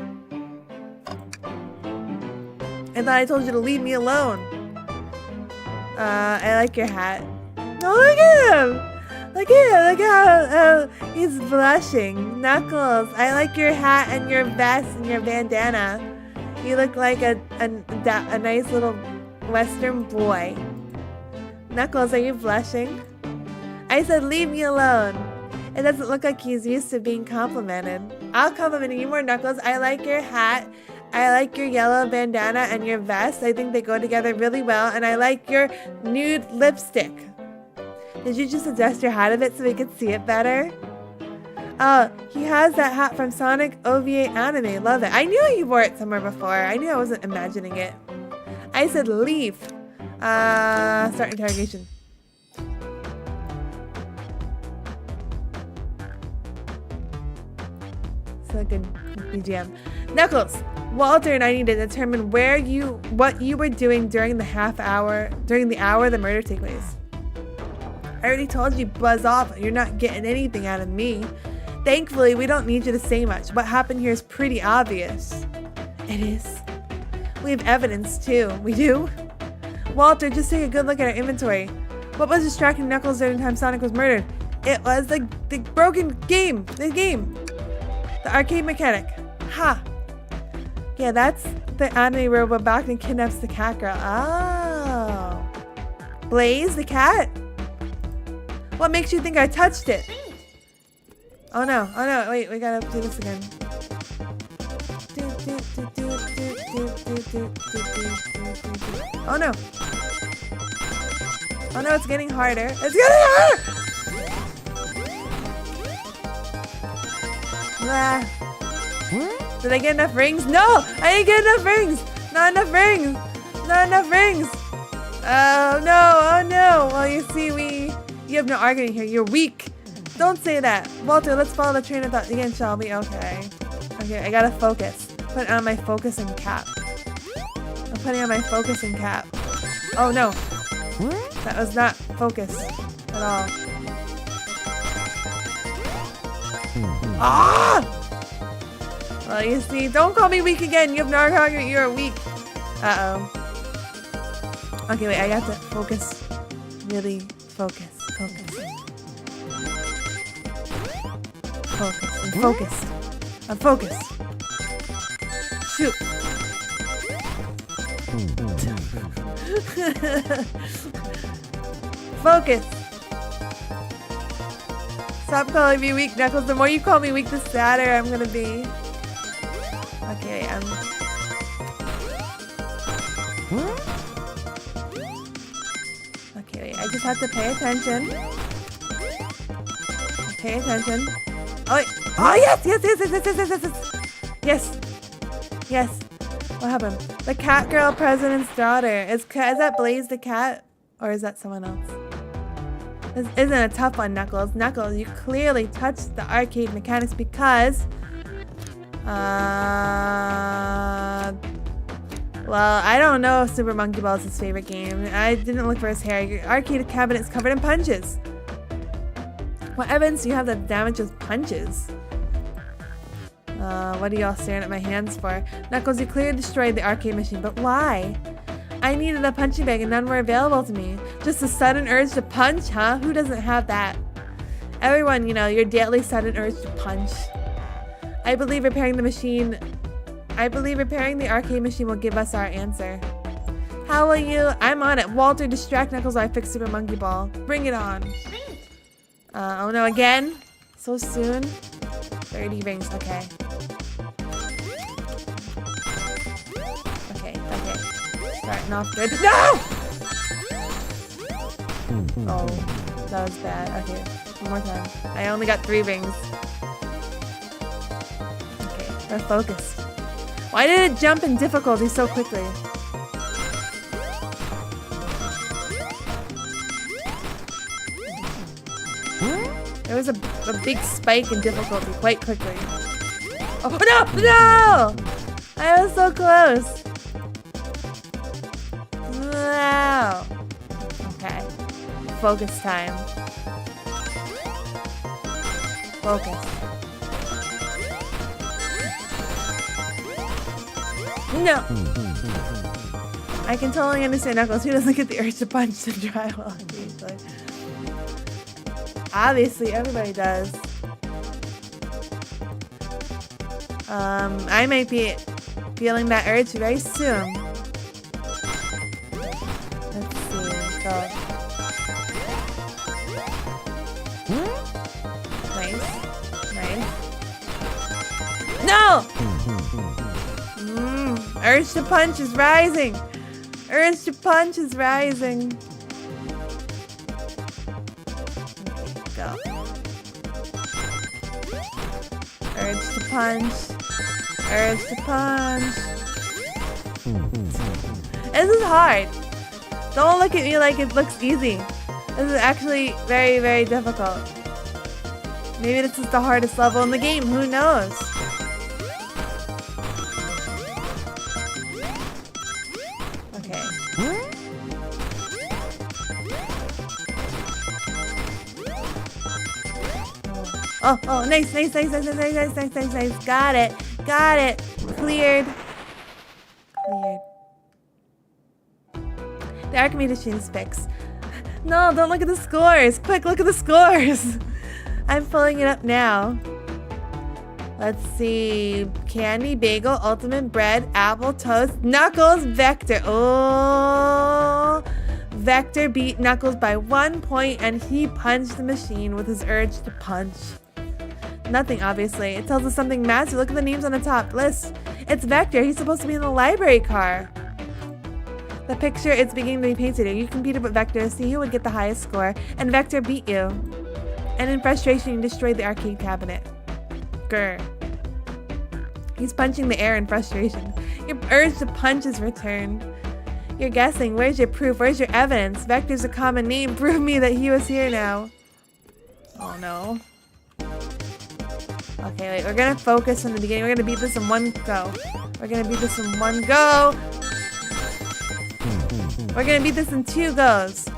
I thought I told you to leave me alone. I like your hat. Oh, look at him! Look at him! Look how he's blushing. Knuckles, I like your hat and your vest and your bandana. You look like a nice little Western boy. Knuckles, are you blushing? I said leave me alone. It doesn't look like he's used to being complimented. I'll compliment you more, Knuckles. I like your hat. I like your yellow bandana and your vest. I think they go together really well. And I like your nude lipstick. Did you just adjust your hat a bit so we could see it better? Oh, he has that hat from Sonic OVA anime. Love it. I knew he wore it somewhere before. I knew I wasn't imagining it. I said leave. Start interrogation. So good BGM. Knuckles, Walter and I need to determine what you were doing during the hour the murder took place. I already told you, buzz off. You're not getting anything out of me. Thankfully, we don't need you to say much. What happened here is pretty obvious. It is. We have evidence, too. We do? Walter, just take a good look at our inventory. What was distracting Knuckles during the time Sonic was murdered? It was the broken game. The game. The arcade mechanic. Ha. Yeah, that's the anime robot back and kidnaps the cat girl. Oh. Blaze, the cat? What makes you think I touched it? Oh no, wait, we gotta do this again. Oh no. Oh no, it's getting harder. It's getting harder! Did I get enough rings? No! I didn't get enough rings! Not enough rings! Not enough rings! Oh no, oh no! Well, you see, you have no arguing here. You're weak. Don't say that. Walter, let's follow the train of thought again, shall we? Okay. Okay, I gotta focus. Put on my focusing cap. I'm putting on my focusing cap. Oh no. That was not focus at all. Ah! Well, you see, don't call me weak again. You have no argument. You're weak. Uh-oh. Okay, wait, I got to focus. Really focus. Focus. Focus. I'm focused. I'm focused. Shoot. Focus. Stop calling me weak, Knuckles. The more you call me weak, the sadder I'm gonna be. Okay, okay, wait. I just have to pay attention. Pay attention. Oh, wait. Oh, yes! Yes. What happened? The cat girl president's daughter. Is that Blaze the cat? Or is that someone else? This isn't a tough one, Knuckles. Knuckles, you clearly touched the arcade mechanics because... Well, I don't know if Super Monkey Ball is his favorite game. I didn't look for his hair. Your arcade cabinet's covered in punches. What evidence do you have that damage with punches? What are y'all staring at my hands for? Knuckles, you clearly destroyed the arcade machine, but why? I needed a punching bag and none were available to me. Just a sudden urge to punch, huh? Who doesn't have that? Everyone, you know, your daily sudden urge to punch. I believe repairing the arcade machine will give us our answer. How will you? I'm on it. Walter, distract Knuckles while I fix Super Monkey Ball. Bring it on. Oh no, again? So soon? 30 rings, okay. Okay. Starting off good. No! Oh, that was bad. Okay, one more time. I only got 3 rings. Okay, we're focused. Why did it jump in difficulty so quickly? There was a big spike in difficulty quite quickly. Oh no! No! I was so close. Wow. Okay. Focus time. Focus. No! I can totally understand Knuckles. Who doesn't get the urge to punch the drywall occasionally? Obviously, everybody does. I might be feeling that urge very soon. Let's see. Go. Nice. No! Urge to punch is rising. Urge to punch is rising. Go. Urge to punch. Urge to punch. This is hard. Don't look at me like it looks easy. This is actually very, very difficult. Maybe this is the hardest level in the game. Who knows? Okay. Oh, nice. Got it. Cleared. The arcade machine is fixed. No, don't look at the scores. Quick, look at the scores. I'm pulling it up now. Let's see. Candy, bagel, ultimate bread, apple, toast, Knuckles, Vector. Oh. Vector beat Knuckles by 1 point and he punched the machine with his urge to punch. Nothing, obviously. It tells us something massive. Look at the names on the top list. It's Vector. He's supposed to be in the library car. The picture is beginning to be painted here. You competed with Vector to see who would get the highest score, and Vector beat you. And in frustration, you destroyed the arcade cabinet. Grr. He's punching the air in frustration. Your urge to punch is returned. You're guessing. Where's your proof? Where's your evidence? Vector's a common name. Prove me that he was here now. Oh no. Okay, wait. We're gonna focus from the beginning. We're gonna beat this in one go. We're gonna beat this in 1 go. We're gonna beat this in 2 goes.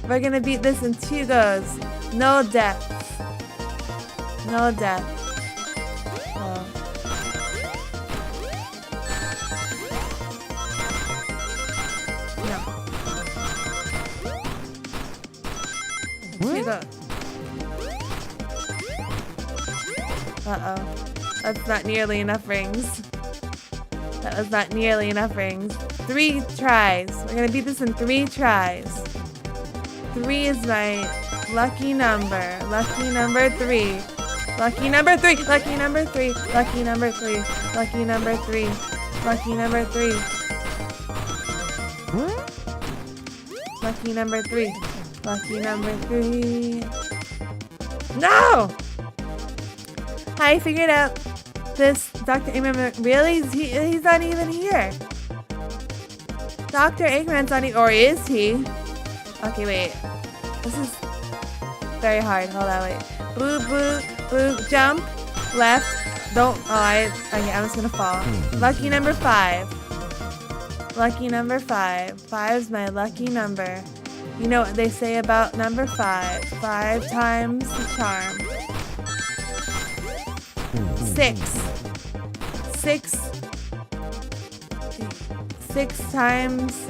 We're gonna beat this in 2 goes. No deaths. No death. Oh. No. 2 goes. Uh-oh. That's not nearly enough rings. That was not nearly enough rings. 3 tries. We're gonna beat this in 3 tries. 3 is my lucky number. Lucky number 3. Lucky number 3. Lucky number 3. Lucky number 3. Lucky number 3. Lucky number 3. Lucky number 3. Lucky number 3. No! I figured out this Dr. Eggman. Really? He's not even here. Dr. Eggman's not even, or is he? Okay, wait. This is very hard. Hold on, wait. Boo, boo, boo. Jump. Left. Don't. Okay, I'm just gonna fall. Lucky number 5. Lucky number 5. 5's my lucky number. You know what they say about number 5. 5 times the charm. 6. 6. 6 times.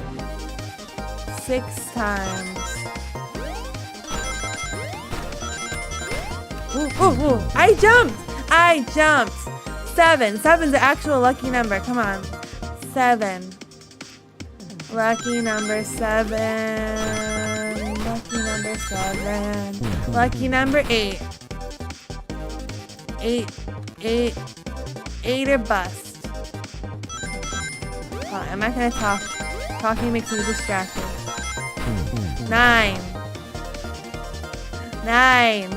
6 times. Ooh, ooh, ooh. I jumped! 7. 7's the actual lucky number. Come on. 7. Lucky number 7. Lucky number 7. Lucky number 8. 8 or bust. Oh, I'm not gonna talk. Talking makes me distracted. 9. 9.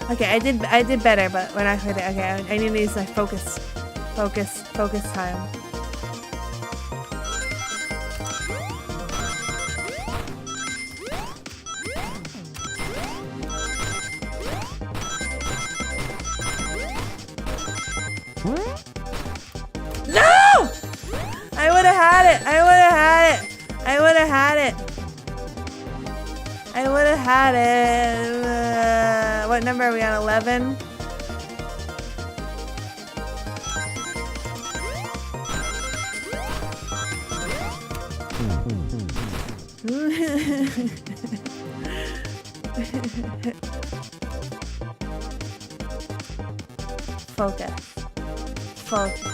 Okay, I did better, but when I heard it, okay, I need to use my focus time. No! I would have had it. I would have had it. I would have had it. I would have had it. What number are we on? 11? Focus. Focus.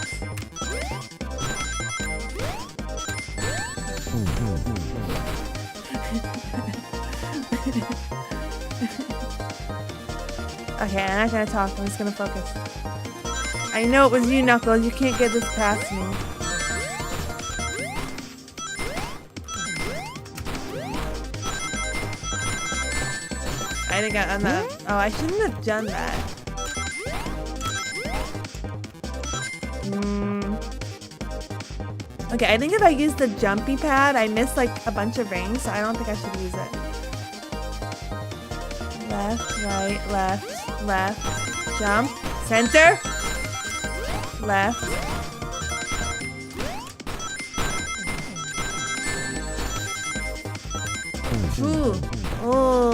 Okay, I'm not gonna talk. I'm just gonna focus. I know it was you, Knuckles. You can't get this past me. I think I'm not. Oh, I shouldn't have done that. Okay, I think if I use the jumpy pad, I missed like a bunch of rings, so I don't think I should use it. Left, right, left, left, jump, center, left. Ooh, oh.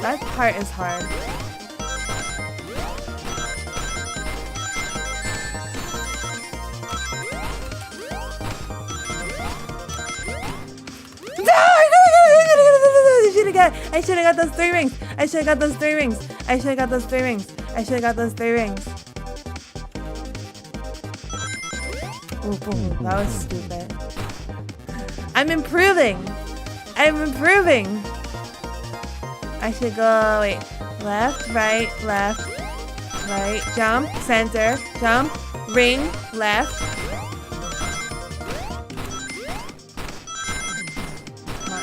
That part is hard. I should have got those 3 rings. I should have got those 3 rings. I should have got those 3 rings. I should have got those 3 rings. Ooh, that was stupid. I'm improving. I'm improving. I should go, wait, left, right, jump, center, jump, ring, left.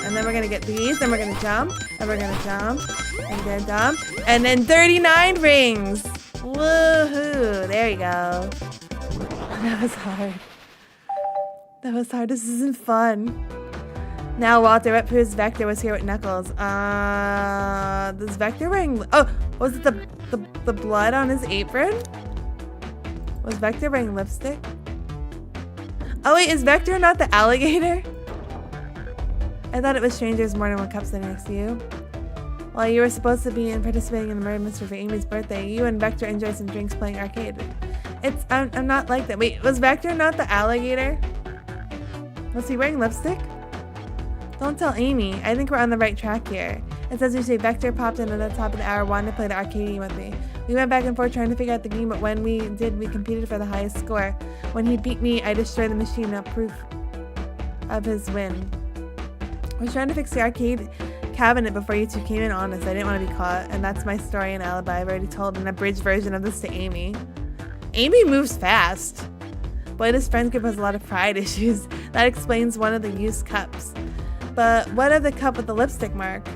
And then we're gonna get these, and we're gonna jump, and we're gonna jump, and we're gonna jump, and then 39 rings. Woohoo! There you go. That was hard. That was hard. This isn't fun. Now Walter, what proves Vector was here with Knuckles? Does Vector wearing? Oh, was it the blood on his apron? Was Vector wearing lipstick? Oh wait, is Vector not the alligator? I thought it was strangers more than one cup sitting next to you. While you were supposed to be participating in the murder mystery for Amy's birthday, you and Vector enjoyed some drinks playing arcade. I'm not like that. Wait, was Vector not the alligator? Was he wearing lipstick? Don't tell Amy. I think we're on the right track here. It says you say Vector popped in at the top of the hour, wanted to play the arcade game with me. We went back and forth trying to figure out the game, but when we did, we competed for the highest score. When he beat me, I destroyed the machine. Now proof. of his win. I was trying to fix the arcade cabinet before you two came in. Honest, I didn't want to be caught, and that's my story and alibi. I've already told an abridged version of this to Amy. Amy moves fast. Boy, this friend group has a lot of pride issues. That explains one of the used cups. But what of the cup with the lipstick mark?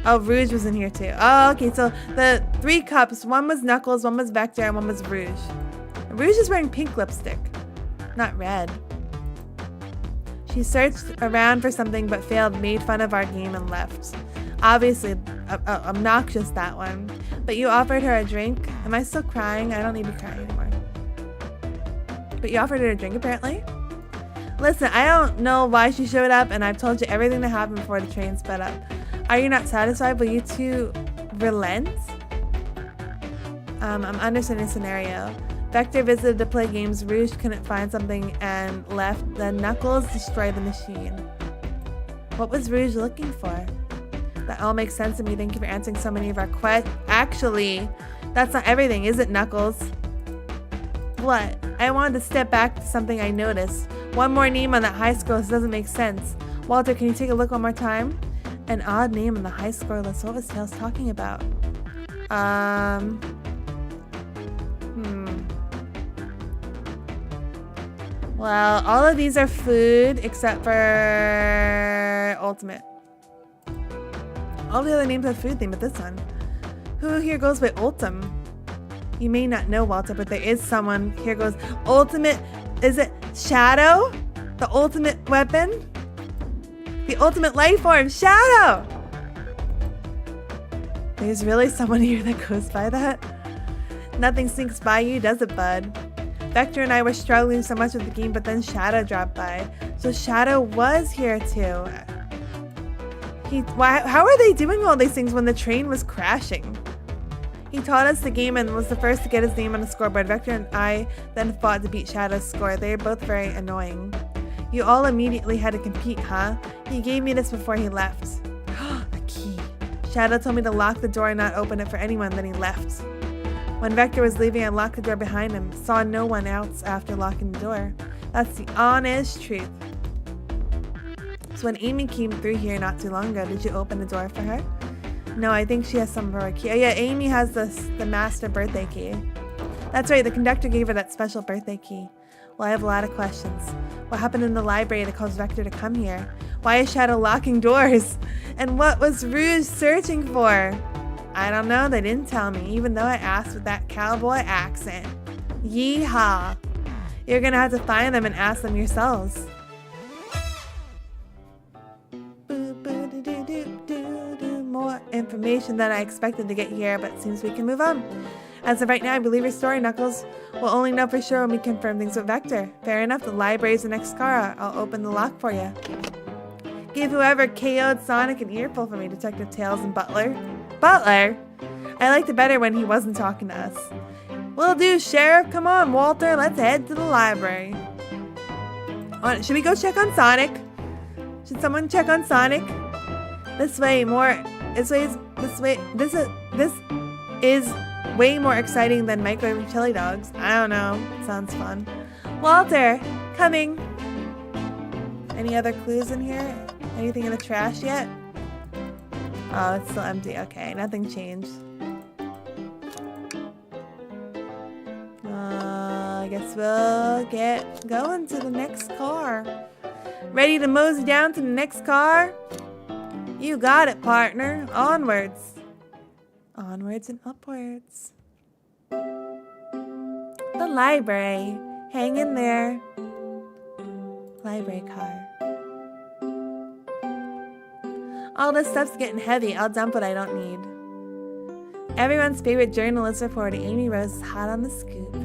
Oh, Rouge was in here too. Oh, okay, so the 3 cups, one was Knuckles, one was Vector, and one was Rouge. Rouge is wearing pink lipstick, not red. She searched around for something but failed, made fun of our game, and left. Obviously, obnoxious, that one. But you offered her a drink. Am I still crying? I don't need to cry anymore. But you offered her a drink, apparently? Listen, I don't know why she showed up, and I've told you everything that happened before the train sped up. Are you not satisfied? Will you two relent? I'm understanding the scenario. Vector visited to play games, Rouge couldn't find something and left, then Knuckles destroyed the machine. What was Rouge looking for? That all makes sense to me. Thank you for answering so many of our questions. Actually, that's not everything, is it, Knuckles? What? I wanted to step back to something I noticed. One more name on that high score list doesn't make sense. Walter, can you take a look one more time? An odd name on the high score list. What was Tails talking about? Well, all of these are food except for Ultimate. All the other names have food theme, but this one. Who here goes by Ultim? You may not know, Walter, but there is someone. Here goes Ultimate. Is it Shadow? The ultimate weapon? The ultimate life form, Shadow! There's really someone here that goes by that? Nothing sneaks by you, does it, bud? Vector and I were struggling so much with the game, but then Shadow dropped by. So Shadow was here too. How are they doing all these things when the train was crashing? He taught us the game and was the first to get his name on the scoreboard. Vector and I then fought to beat Shadow's score. They are both very annoying. You all immediately had to compete, huh? He gave me this before he left. A key. Shadow told me to lock the door and not open it for anyone, then he left. When Vector was leaving, I locked the door behind him. Saw no one else after locking the door. That's the honest truth. So when Amy came through here not too long ago, did you open the door for her? No, I think she has some of her key. Oh yeah, Amy has the master birthday key. That's right, the conductor gave her that special birthday key. Well, I have a lot of questions. What happened in the library that caused Vector to come here? Why is Shadow locking doors? And what was Rouge searching for? I don't know, they didn't tell me, even though I asked with that cowboy accent. Yeehaw! You're gonna have to find them and ask them yourselves. More information than I expected to get here, but it seems we can move on. As of right now, I believe your story, Knuckles. We'll only know for sure when we confirm things with Vector. Fair enough, the library's the next car. I'll open the lock for you. Give whoever KO'd Sonic an earful for me, Detective Tails and Butler. Butler? I liked it better when he wasn't talking to us. Will do, Sheriff. Come on, Walter. Let's head to the library. Should we go check on Sonic? Should someone check on Sonic? This is way more exciting than microwave chili dogs. I don't know. Sounds fun. Walter, coming. Any other clues in here? Anything in the trash yet? Oh, it's still empty. Okay, nothing changed. I guess we'll get going to the next car. Ready to mosey down to the next car? You got it, partner. Onwards. Onwards and upwards. The library. Hang in there. Library car. All this stuff's getting heavy. I'll dump what I don't need. Everyone's favorite journalist reporter, Amy Rose, is hot on the scoop.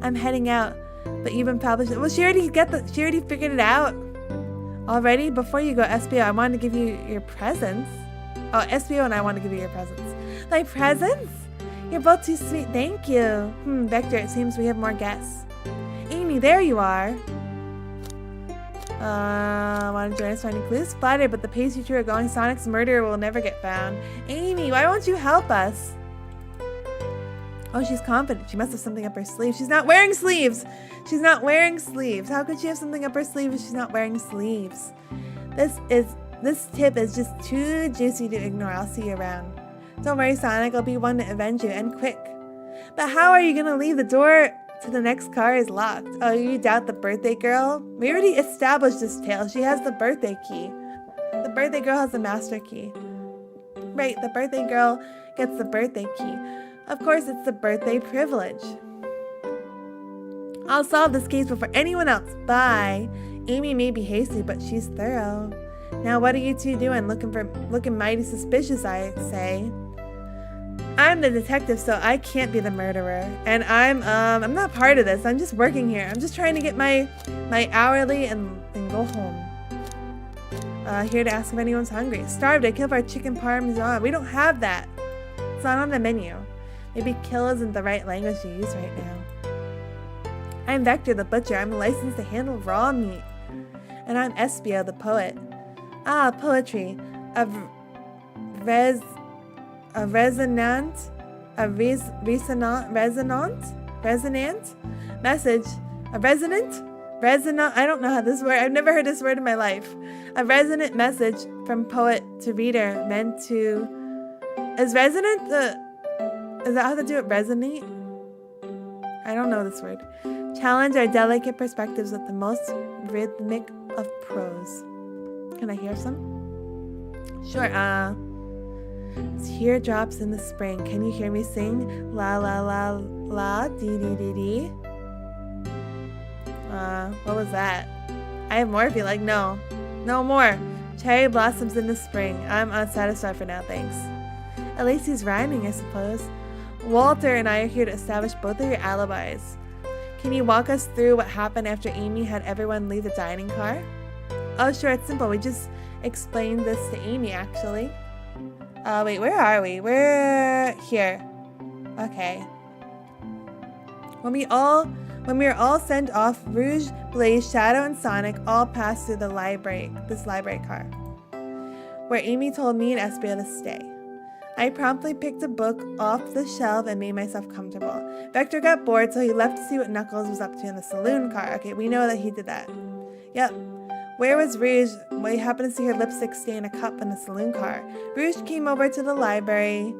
I'm heading out, but you've been published. Well, she already figured it out. Already? Before you go, SBO, I wanted to give you your presents. Oh, SBO and I want to give you your presents. My presents? You're both too sweet. Thank you. Vector, it seems we have more guests. Amy, there you are. Want to join us for any clues? Flattered, but the pace you two are going, Sonic's murderer will never get found. Amy, why won't you help us? Oh, she's confident. She must have something up her sleeve. She's not wearing sleeves. She's not wearing sleeves. How could she have something up her sleeve if she's not wearing sleeves? This tip is just too juicy to ignore. I'll see you around. Don't worry, Sonic. I'll be one to avenge you, and quick. But how are you gonna leave? The door to the next car is locked. Oh, you doubt the birthday girl? We already established this tale. She has the birthday key. The birthday girl has the master key. Right, the birthday girl gets the birthday key. Of course, it's the birthday privilege. I'll solve this case before anyone else. Bye. Amy may be hasty, but she's thorough. Now, what are you two doing? Looking mighty suspicious, I say. I'm the detective, so I can't be the murderer. And I'm not part of this. I'm just working here. I'm just trying to get my hourly and go home. Here to ask if anyone's hungry. Starved. I killed our chicken parmesan. We don't have that. It's not on the menu. Maybe kill isn't the right language to use right now. I'm Vector the butcher. I'm licensed to handle raw meat. And I'm Espio the poet. Ah, poetry. Resonant message. A resonant. I don't know how this word. I've never heard this word in my life. A resonant message from poet to reader meant to. Is resonant is that how to do it? Resonate? I don't know this word. Challenge our delicate perspectives with the most rhythmic of prose. Can I hear some? Sure. Teardrops in the spring. Can you hear me sing? La la la la dee dee dee dee. What was that? I have more if you like. No more. Cherry blossoms in the spring. I'm unsatisfied for now, thanks. At least he's rhyming, I suppose. Walter and I are here to establish both of your alibis. Can you walk us through what happened after Amy had everyone leave the dining car? Oh, sure, it's simple. We just explained this to Amy, actually. Wait, where are we? We're here. Okay. When we were all sent off, Rouge, Blaze, Shadow, and Sonic all passed through this library car, where Amy told me and Espio to stay. I promptly picked a book off the shelf and made myself comfortable. Vector got bored, so he left to see what Knuckles was up to in the saloon car. Okay, we know that he did that. Yep. Where was Rouge? Well, he happened to see her lipstick stain a cup in the saloon car. Rouge came over to the library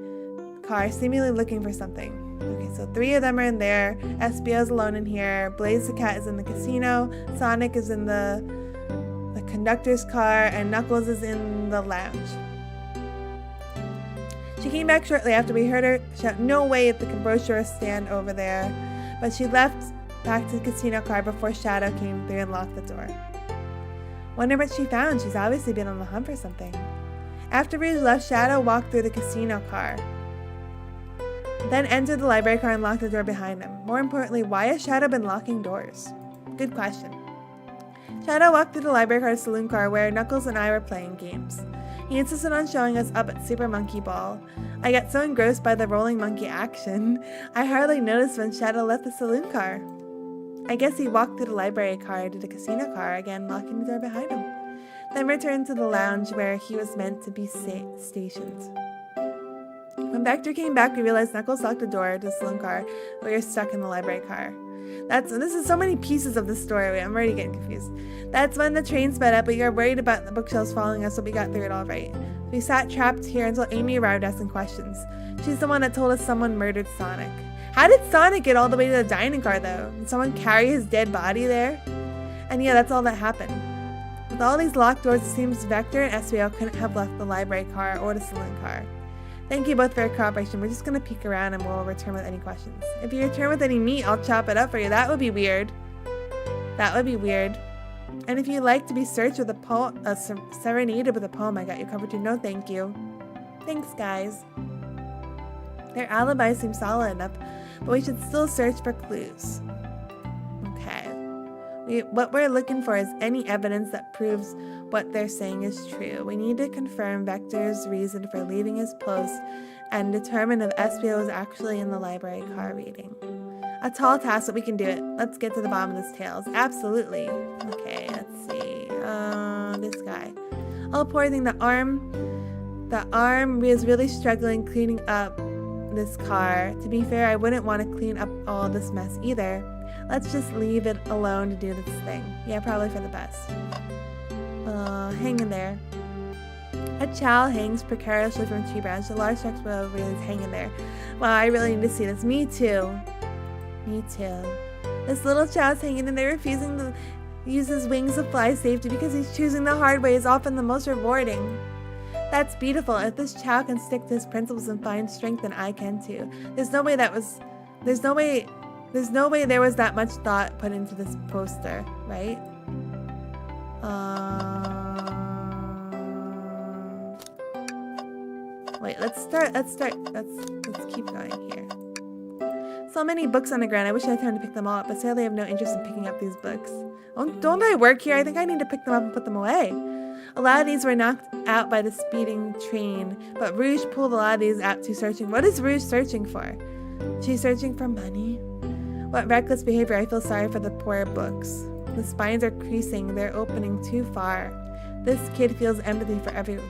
car, seemingly looking for something. Okay, so 3 of them are in there. Espio's alone in here. Blaze the cat is in the casino. Sonic is in the conductor's car, and Knuckles is in the lounge. She came back shortly after. We heard her shout, "No way!" at the brochure stand over there. But she left back to the casino car before Shadow came through and locked the door. Wonder what she found. She's obviously been on the hunt for something. After Rouge left, Shadow walked through the casino car, then entered the library car and locked the door behind him. More importantly, why has Shadow been locking doors? Good question. Shadow walked through the library car to the saloon car where Knuckles and I were playing games. He insisted on showing us up at Super Monkey Ball. I got so engrossed by the rolling monkey action, I hardly noticed when Shadow left the saloon car. I guess he walked through the library car to the casino car, again locking the door behind him, then returned to the lounge where he was meant to be stationed. When Vector came back, we realized Knuckles locked the door to the saloon car, but we were stuck in the library car. This is so many pieces of the story. I'm already getting confused. That's when the train sped up. We were worried about the bookshelves following us, so we got through it all right. We sat trapped here until Amy arrived asking questions. She's the one that told us someone murdered Sonic. How did Sonic get all the way to the dining car, though? Did someone carry his dead body there? And yeah, that's all that happened. With all these locked doors, it seems Vector and Espio couldn't have left the library car or the saloon car. Thank you both for your cooperation. We're just going to peek around and we'll return with any questions. If you return with any meat, I'll chop it up for you. That would be weird. That would be weird. And if you'd like to be searched with serenaded with a poem, I got you covered too. No, thank you. Thanks, guys. Their alibis seem solid enough, but we should still search for clues. Okay. What we're looking for is any evidence that proves what they're saying is true. We need to confirm Vector's reason for leaving his post and determine if Espio was actually in the library car reading. A tall task, but we can do it. Let's get to the bottom of this tale. Absolutely. Okay, let's see. This guy. Oh, poor thing. The arm is really struggling cleaning up this car. To be fair, I wouldn't want to clean up all this mess either. Let's just leave it alone to do this thing. Yeah, probably for the best. Hang in there. A chow hangs precariously from a tree branch. The large truck's wheel really is hanging there. Wow, I really need to see this. Me too. Me too. This little chow's hanging in there, refusing to use his wings to fly safety because he's choosing the hard way is often the most rewarding. That's beautiful. If this chow can stick to his principles and find strength, then I can too. There's no way there was that much thought put into this poster, right? Wait, let's keep going here. So many books on the ground. I wish I had time to pick them all up, but sadly I have no interest in picking up these books. Don't I work here? I think I need to pick them up and put them away. A lot of these were knocked out by the speeding train, but Rouge pulled a lot of these out to searching. What is Rouge searching for? She's searching for money? What reckless behavior. I feel sorry for the poor books. The spines are creasing. They're opening too far. This kid feels empathy for everyone.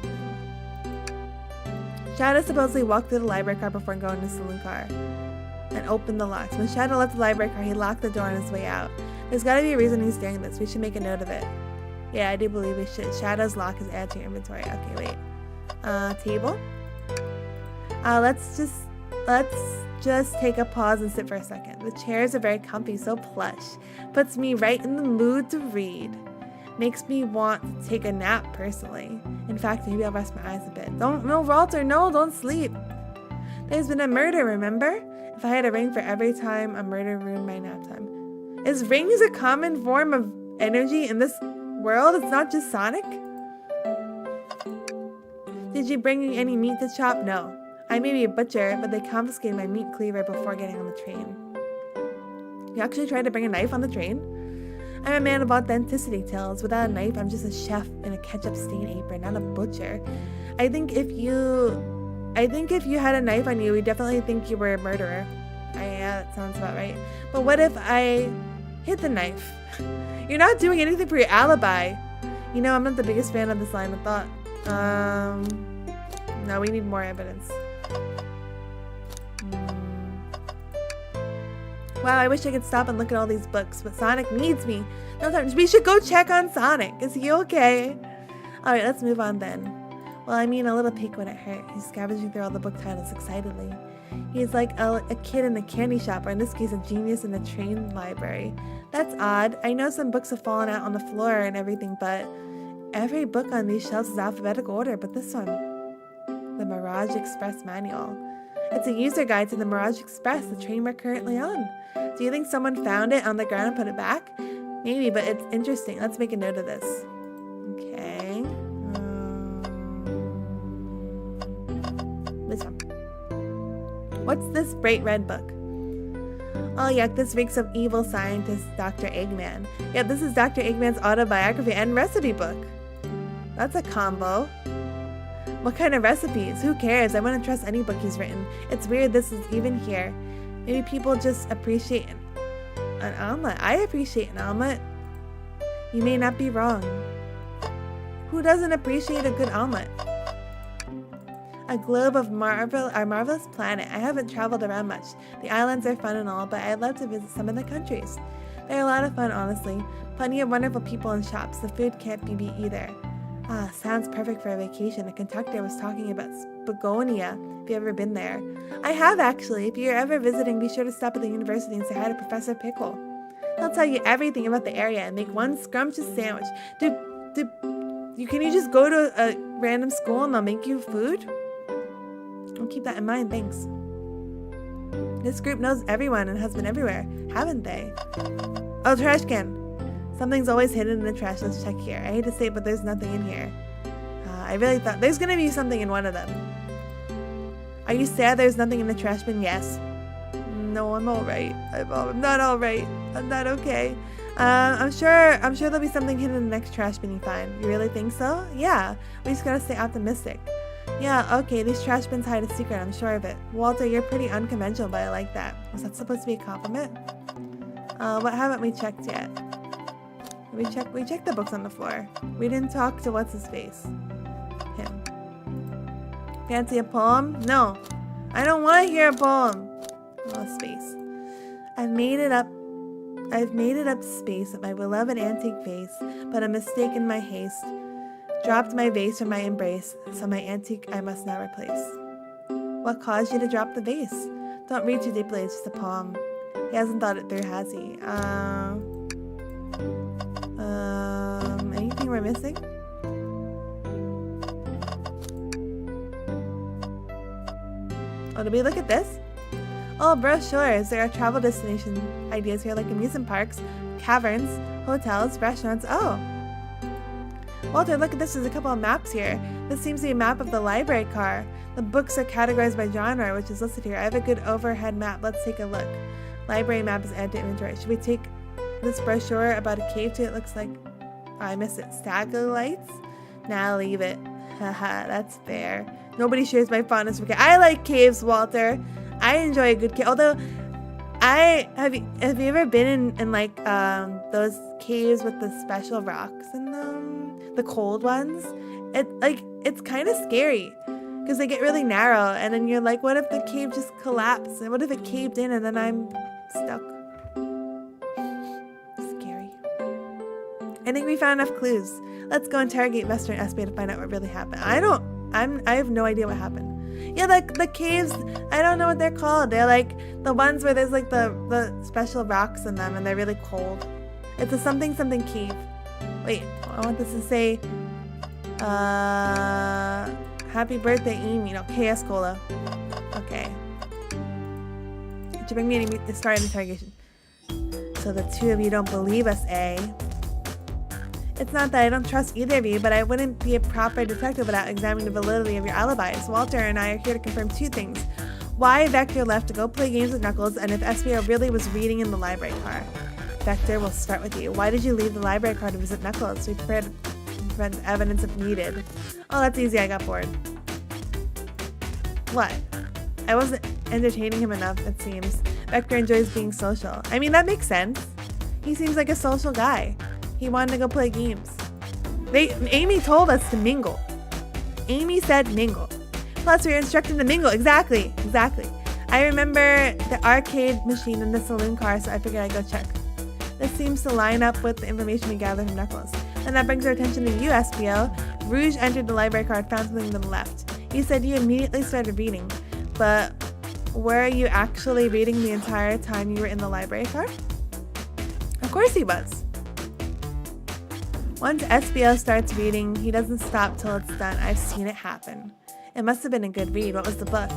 Shadow supposedly walked through the library car before going to the saloon car and opened the locks. When Shadow left the library car, he locked the door on his way out. There's gotta be a reason he's doing this. We should make a note of it. Yeah, I do believe we should. Shadow's lock is added to your inventory. Okay, wait. Table? Let's just take a pause and sit for a second. The chairs are very comfy, so plush. Puts me right in the mood to read. Makes me want to take a nap, personally. In fact, maybe I'll rest my eyes a bit. No, Walter, no, don't sleep. There's been a murder, remember? If I had a ring for every time a murder ruined my nap time. Is rings a common form of energy in this world? It's not just Sonic? Did you bring any meat to chop? No. I may be a butcher, but they confiscated my meat cleaver before getting on the train. You actually tried to bring a knife on the train? I'm a man of authenticity, Tails. Without a knife, I'm just a chef in a ketchup-stained apron, not a butcher. I think if you had a knife on you, we'd definitely think you were a murderer. Yeah, that sounds about right. But what if I hid the knife? You're not doing anything for your alibi. You know, I'm not the biggest fan of this line of thought. No, we need more evidence. Wow, I wish I could stop and look at all these books, but Sonic needs me. No time. We should go check on Sonic. Is he okay? Alright, let's move on then. Well, I mean, a little peek when it hurt. He's scavenging through all the book titles excitedly. He's like a kid in a candy shop, or in this case, a genius in a train library. That's odd. I know some books have fallen out on the floor and everything, but every book on these shelves is alphabetical order, but this one, the Mirage Express Manual. It's a user guide to the Mirage Express, the train we're currently on. Do you think someone found it on the ground and put it back? Maybe, but it's interesting. Let's make a note of this. Okay. This one. What's this bright red book? Oh, yuck, this reeks of evil scientist Dr. Eggman. Yeah, this is Dr. Eggman's autobiography and recipe book. That's a combo. What kind of recipes? Who cares? I wouldn't trust any book he's written. It's weird this is even here. Maybe people just appreciate an omelet. I appreciate an omelet. You may not be wrong. Who doesn't appreciate a good omelet? A globe of our marvelous planet. I haven't traveled around much. The islands are fun and all, but I'd love to visit some of the countries. They're a lot of fun, honestly. Plenty of wonderful people and shops. The food can't be beat either. Ah, sounds perfect for a vacation. A conductor was talking about Spagonia. Have you ever been there? I have, actually. If you're ever visiting, be sure to stop at the university and say hi to Professor Pickle. He'll tell you everything about the area and make one scrumptious sandwich. Can you just go to a random school and they'll make you food? I'll keep that in mind, thanks. This group knows everyone and has been everywhere, haven't they? Oh, trash can. Something's always hidden in the trash. Let's check here. I hate to say it, but there's nothing in here. I really thought there's gonna be something in one of them. Are you sad there's nothing in the trash bin? Yes. No, I'm alright. I'm not alright. I'm not okay. I'm sure there'll be something hidden in the next trash bin you find. You really think so? Yeah. We just gotta stay optimistic. Yeah, okay, these trash bins hide a secret, I'm sure of it. Walter, you're pretty unconventional, but I like that. Was that supposed to be a compliment? What haven't we checked yet? We checked the books on the floor. We didn't talk to what's-his-face. Him. Fancy a poem? No. I don't want to hear a poem. Oh, space. I've made it up space with my beloved antique vase, but a mistake in my haste dropped my vase from my embrace, so my antique I must now replace. What caused you to drop the vase? Don't read too deeply, it's just a poem. He hasn't thought it through, has he? Anything we're missing? Oh, did we look at this? Oh, brochures. There are travel destination ideas here like amusement parks, caverns, hotels, restaurants. Oh. Walter, look at this. There's a couple of maps here. This seems to be a map of the library car. The books are categorized by genre, which is listed here. I have a good overhead map. Let's take a look. Library map is added to inventory. Should we take this brochure about a cave too? It looks like... Oh, I missed it. Stalagmites? Nah, leave it. Haha, that's fair. Nobody shares my fondness for caves. I like caves, Walter. I enjoy a good cave. Although, have you ever been in like those caves with the special rocks in them, the cold ones? It's kind of scary because they get really narrow, and then you're like, what if the cave just collapsed? And what if it caved in, and then I'm stuck? Scary. I think we found enough clues. Let's go interrogate Vester and SBA to find out what really happened. I have no idea what happened. Yeah, the caves, I don't know what they're called. They're like the ones where there's like the special rocks in them and they're really cold. It's a something cave. Wait, I want this to say, happy birthday, Amy. No, KS Cola. Okay. Did you bring me any start an interrogation? So the two of you don't believe us, eh? It's not that I don't trust either of you, but I wouldn't be a proper detective without examining the validity of your alibis. Walter and I are here to confirm two things. Why Vector left to go play games with Knuckles, and if SBO really was reading in the library car. Vector, we'll start with you. Why did you leave the library car to visit Knuckles? We prepared evidence if needed. Oh, that's easy. I got bored. What? I wasn't entertaining him enough, it seems. Vector enjoys being social. I mean, that makes sense. He seems like a social guy. He wanted to go play games. Amy told us to mingle. Amy said mingle. Plus, we were instructed to mingle. Exactly. I remember the arcade machine in the saloon car, so I figured I'd go check. This seems to line up with the information we gathered from Knuckles. And that brings our attention to you, SBO. Rouge entered the library car and found something to the left. You said you immediately started reading, but were you actually reading the entire time you were in the library car? Of course he was. Once SBO starts reading, he doesn't stop till it's done. I've seen it happen. It must have been a good read. What was the book?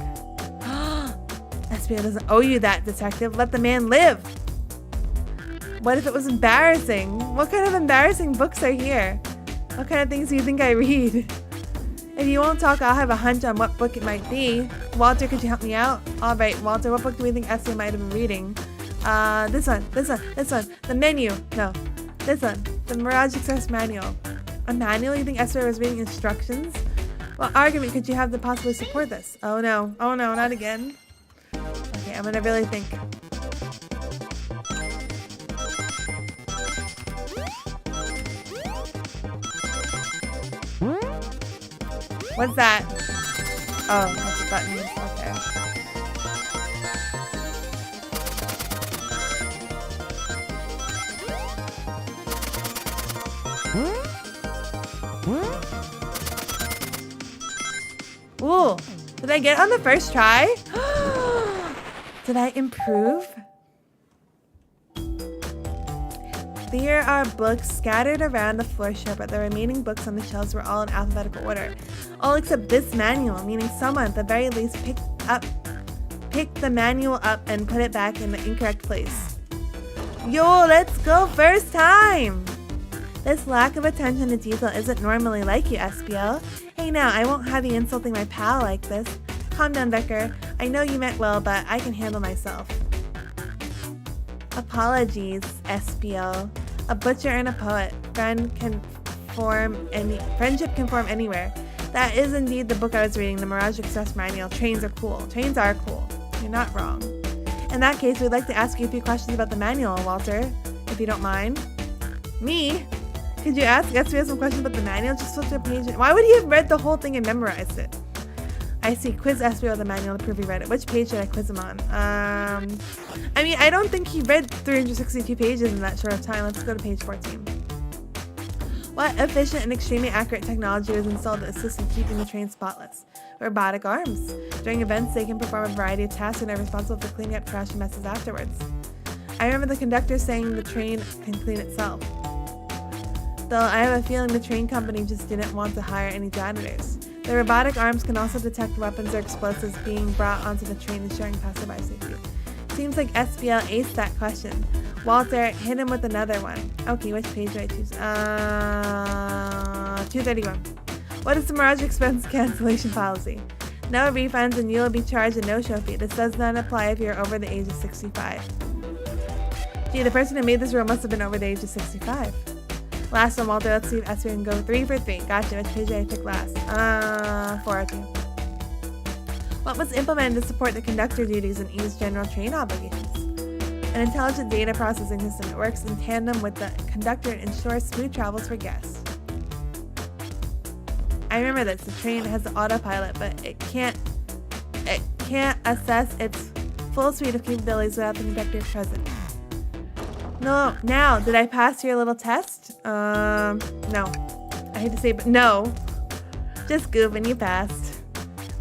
SBO doesn't owe you that, detective. Let the man live. What if it was embarrassing? What kind of embarrassing books are here? What kind of things do you think I read? If you won't talk, I'll have a hunch on what book it might be. Walter, could you help me out? All right, Walter, what book do we think SBO might have been reading? This one. The menu. No, this one. The Mirage Express manual. A manual? You think SBO was reading instructions? What argument could you have to possibly support this? Oh no, not again. Okay, I'm gonna really think. What's that? Oh, that's what that means. Okay. Ooh, did I get on the first try? Did I improve? There are books scattered around the floor sure, but the remaining books on the shelves were all in alphabetical order. All except this manual, meaning someone at the very least picked the manual up and put it back in the incorrect place. Yo, let's go first time! This lack of attention to detail isn't normally like you, SBO. Hey now, I won't have you insulting my pal like this. Calm down, Becker. I know you meant well, but I can handle myself. Apologies, SBO. A butcher and a poet. Friendship can form anywhere. That is indeed the book I was reading, the Mirage Express manual. Trains are cool. Trains are cool. You're not wrong. In that case, we'd like to ask you a few questions about the manual, Walter, if you don't mind. Me? Could you ask SBO some questions about the manual? Just flip to a page. Why would he have read the whole thing and memorized it? I see. Quiz SBO with a manual to prove he read it. Which page should I quiz him on? I mean, I don't think he read 362 pages in that short of time. Let's go to page 14. What efficient and extremely accurate technology was installed to assist in keeping the train spotless? Robotic arms. During events, they can perform a variety of tasks and are responsible for cleaning up trash and messes afterwards. I remember the conductor saying the train can clean itself. Though I have a feeling the train company just didn't want to hire any janitors. The robotic arms can also detect weapons or explosives being brought onto the train, ensuring passerby safety. Seems like SBL aced that question. Walter, hit him with another one. Okay, which page do I choose? 231. What is the Mirage expense cancellation policy? No refunds and you will be charged a no-show fee. This does not apply if you're over the age of 65. Gee, the person who made this rule must have been over the age of 65. Last one, Walter. Let's see if SBL can go 3 for 3. Gotcha. Which page did I pick last? 402. What was implemented to support the conductor duties and ease general train obligations? An intelligent data processing system that works in tandem with the conductor and ensures smooth travels for guests. I remember this. The train has the autopilot, but it can't assess its full suite of capabilities without the conductor present. No. Now, did I pass your little test? No. I hate to say, but no. Just goofing, you passed.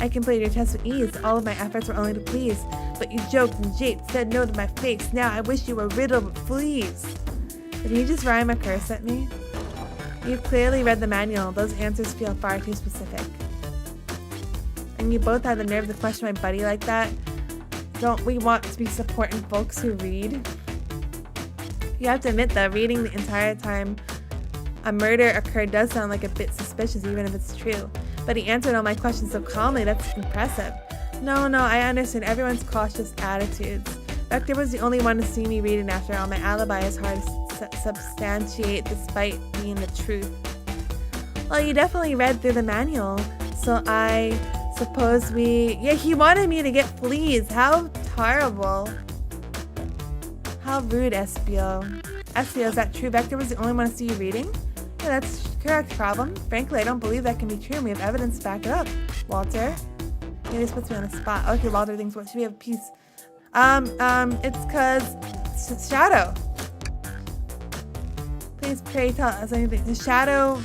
I completed your test with ease. All of my efforts were only to please. But you joked and japed, said no to my face. Now I wish you were riddled with fleas. Did he just rhyme a curse at me? You clearly read the manual. Those answers feel far too specific. And you both had the nerve to question my buddy like that? Don't we want to be supporting folks who read? You have to admit that reading the entire time a murder occurred does sound like a bit suspicious, even if it's true. But he answered all my questions so calmly, that's impressive. No, I understand everyone's cautious attitudes. Vector was the only one to see me reading after all. My alibi is hard to substantiate despite being the truth. Well, you definitely read through the manual, so I suppose Yeah, he wanted me to get fleas. How horrible. How rude, SBO. SBO, is that true? Vector was the only one to see you reading? Yeah, that's correct, problem. Frankly, I don't believe that can be true, and we have evidence to back it up. Walter? Maybe this puts me on the spot. Okay, Walter thinks, what should we have a piece? It's cause Shadow. Please pray tell us anything. The Shadow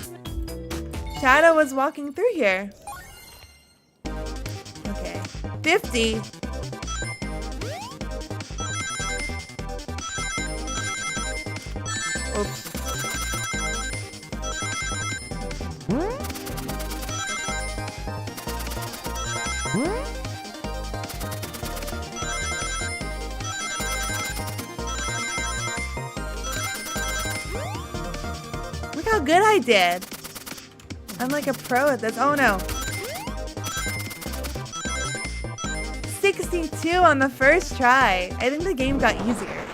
was walking through here. Okay. 50. Oops. Look how good I did. I'm like a pro at this. Oh no. 62 on the first try. I think the game got easier.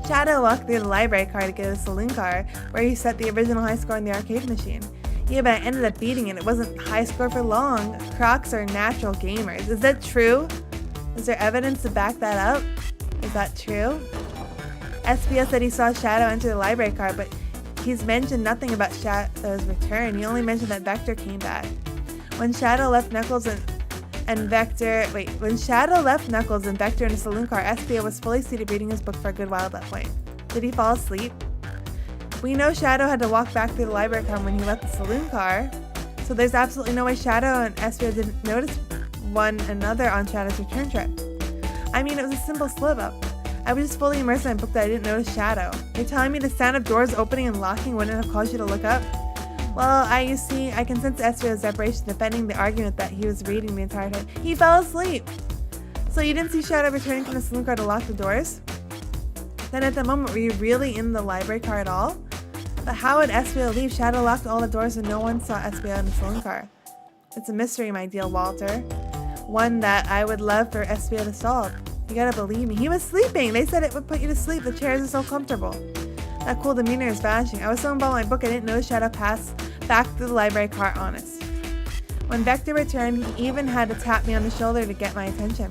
Shadow walked through the library car to get a saloon car, where he set the original high score in the arcade machine. Yeah, but I ended up beating it. It wasn't high score for long. Crocs are natural gamers. Is that true? Is there evidence to back that up? Is that true? SBO said he saw Shadow enter the library car, but he's mentioned nothing about Shadow's return. He only mentioned that Vector came back. When Shadow left Knuckles and Vector in a saloon car, SBO was fully seated reading his book for a good while at that point. Did he fall asleep? We know Shadow had to walk back through the library car when he left the saloon car, so there's absolutely no way Shadow and SBO didn't notice one another on Shadow's return trip. I mean, it was a simple slip-up. I was just fully immersed in my book that I didn't notice Shadow. You're telling me the sound of doors opening and locking wouldn't have caused you to look up? Well, I can sense SBO's desperation defending the argument that he was reading the entire time. He fell asleep. So you didn't see Shadow returning from the saloon car to lock the doors? Then at the moment, were you really in the library car at all? But how would SBO leave? Shadow locked all the doors and no one saw SBO in the saloon car. It's a mystery, my dear Walter. One that I would love for SBO to solve. You gotta believe me. He was sleeping. They said it would put you to sleep. The chairs are so comfortable. That cool demeanor is vanishing. I was so involved in my book I didn't notice Shadow pass back through the library car honest. When Vector returned, he even had to tap me on the shoulder to get my attention.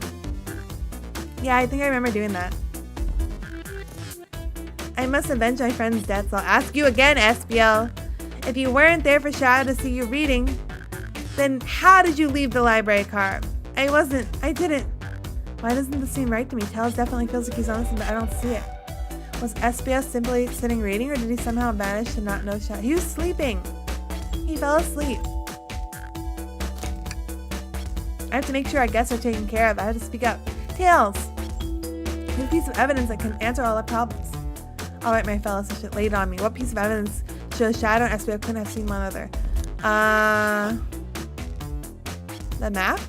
Yeah, I think I remember doing that. I must avenge my friend's death, so I'll ask you again, SBL. If you weren't there for Shadow to see you reading, then how did you leave the library car? I didn't. Why doesn't this seem right to me? Tails definitely feels like he's honest, but I don't see it. Was SBO simply sitting reading, or did he somehow vanish to not know Shadow? He was sleeping. He fell asleep. I have to make sure our guests are taken care of. I have to speak up. Tails! Here's a piece of evidence that can answer all our problems. All right, my fellow assistant, lay it on me. What piece of evidence shows Shadow and SBO couldn't have seen one another? The map?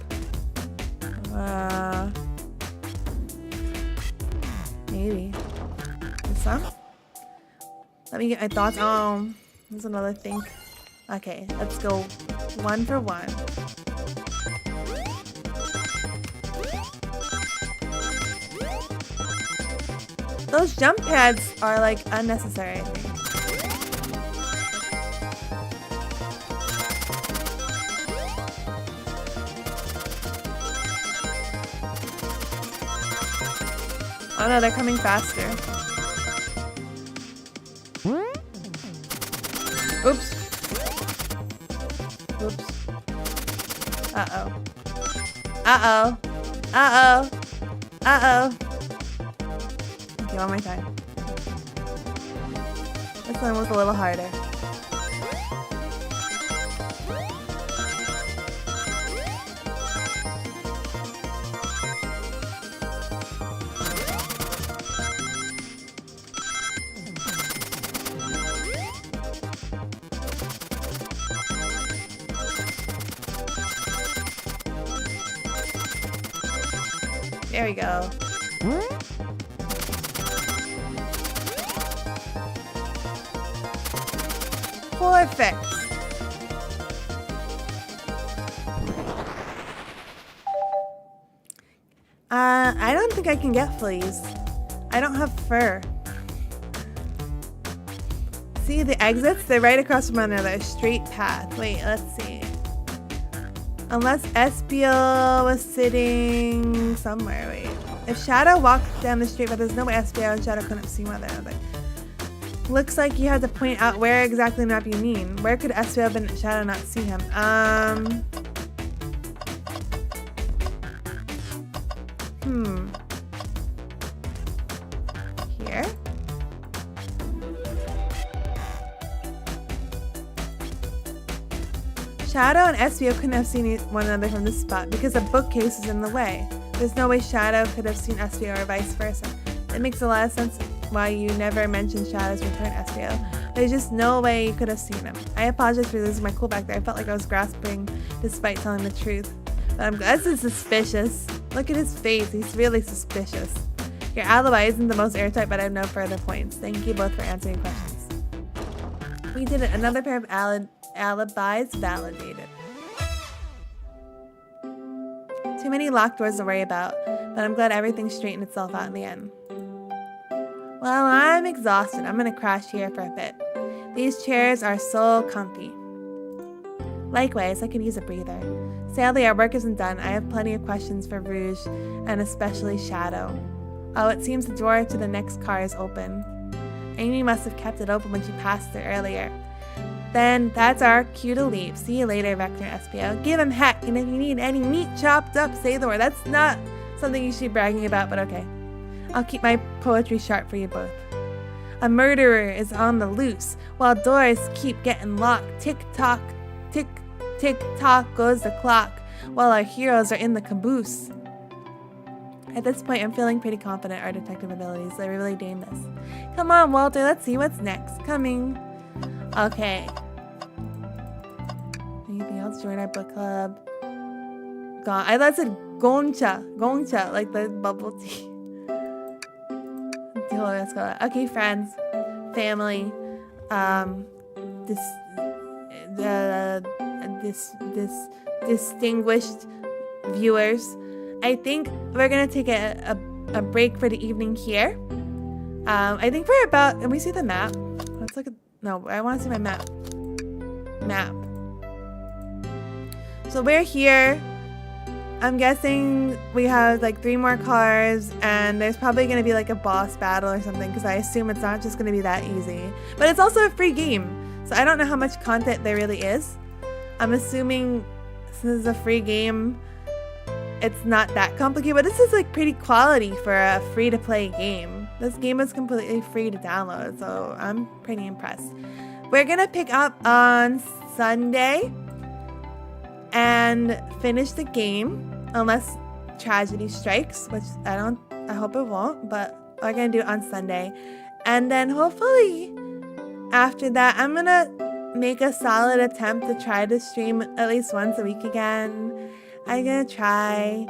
Maybe. This one? Let me get my thoughts. Oh, there's another thing. Okay, let's go one for one. Those jump pads are like unnecessary, I think. Oh no, they're coming faster. Oops. Oops. Uh-oh. Uh-oh. Uh-oh. Uh-oh. Okay, one more time. This one was a little harder. There we go. Perfect. I don't think I can get fleas. I don't have fur. See the exits? They're right across from one another. Straight path. Wait, let's see. Unless SBO was sitting somewhere. Wait. If Shadow walked down the street, but there's no way SBO and Shadow couldn't have seen one another. Looks like you had to point out where exactly in the map you mean. Where could SBO have been and Shadow not see him? Here? Shadow and SBO couldn't have seen one another from this spot because a bookcase is in the way. There's no way Shadow could have seen SBO or vice versa. It makes a lot of sense why you never mentioned Shadow's return, SBO. There's just no way you could have seen him. I apologize for losing my cool back there. I felt like I was grasping despite telling the truth. But I'm glad. This is suspicious. Look at his face. He's really suspicious. Your alibi isn't the most airtight, but I have no further points. Thank you both for answering questions. We did it. Another pair of alibis validated. Too many locked doors to worry about, but I'm glad everything straightened itself out in the end. Well, I'm exhausted. I'm gonna crash here for a bit. These chairs are so comfy. Likewise, I could use a breather. Sadly, our work isn't done. I have plenty of questions for Rouge, and especially Shadow. Oh, it seems the door to the next car is open. Amy must have kept it open when she passed it earlier. Then that's our cue to leave. See you later, Vector SBO. Give him heck, and if you need any meat chopped up, say the word. That's not something you should be bragging about, but okay. I'll keep my poetry sharp for you both. A murderer is on the loose, while doors keep getting locked. Tick-tock, tick-tock goes the clock, while our heroes are in the caboose. At this point, I'm feeling pretty confident our detective abilities. I really dame this. Come on, Walter, let's see what's next. Coming. Okay. Anything else? Join our book club. Gone. I thought it said Gongcha, like the bubble tea. Okay, friends, family, distinguished viewers. I think we're gonna take a break for the evening here. I think we're about. Can we see the map? Let's look at. No, I want to see my map. Map. So we're here. I'm guessing we have like 3 more cars, and there's probably gonna be like a boss battle or something, because I assume it's not just gonna be that easy. But it's also a free game, So I don't know how much content there really is. I'm assuming since it's a free game, it's not that complicated, but this is like pretty quality for a free-to-play game. This game is completely free to download, so I'm pretty impressed. We're gonna pick up on Sunday and finish the game, unless tragedy strikes, which I hope it won't, but we're gonna do it on Sunday. And then hopefully after that, I'm gonna make a solid attempt to try to stream at least once a week again. I'm gonna try.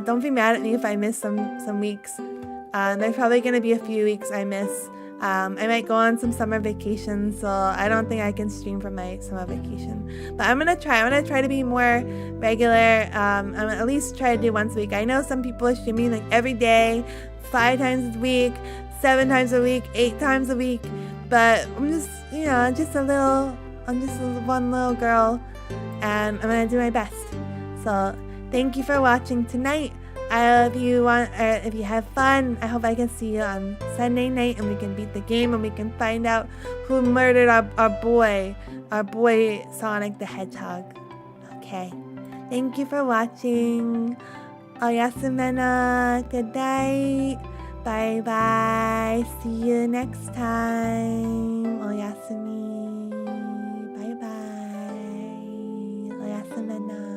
Don't be mad at me if I miss some weeks. There's probably gonna be a few weeks I miss. I might go on some summer vacation, so I don't think I can stream from my summer vacation. But I'm gonna try to be more regular. I'm gonna at least try to do once a week. I know some people are streaming like every day, 5 times a week, 7 times a week, 8 times a week. But I'm just, I'm just one little girl, and I'm gonna do my best. So thank you for watching tonight. If you have fun, I hope I can see you on Sunday night and we can beat the game and we can find out who murdered our boy Sonic the Hedgehog. Okay. Thank you for watching. Mena. Good night. Bye bye. See you next time. Oyasumi. Bye bye. Mena.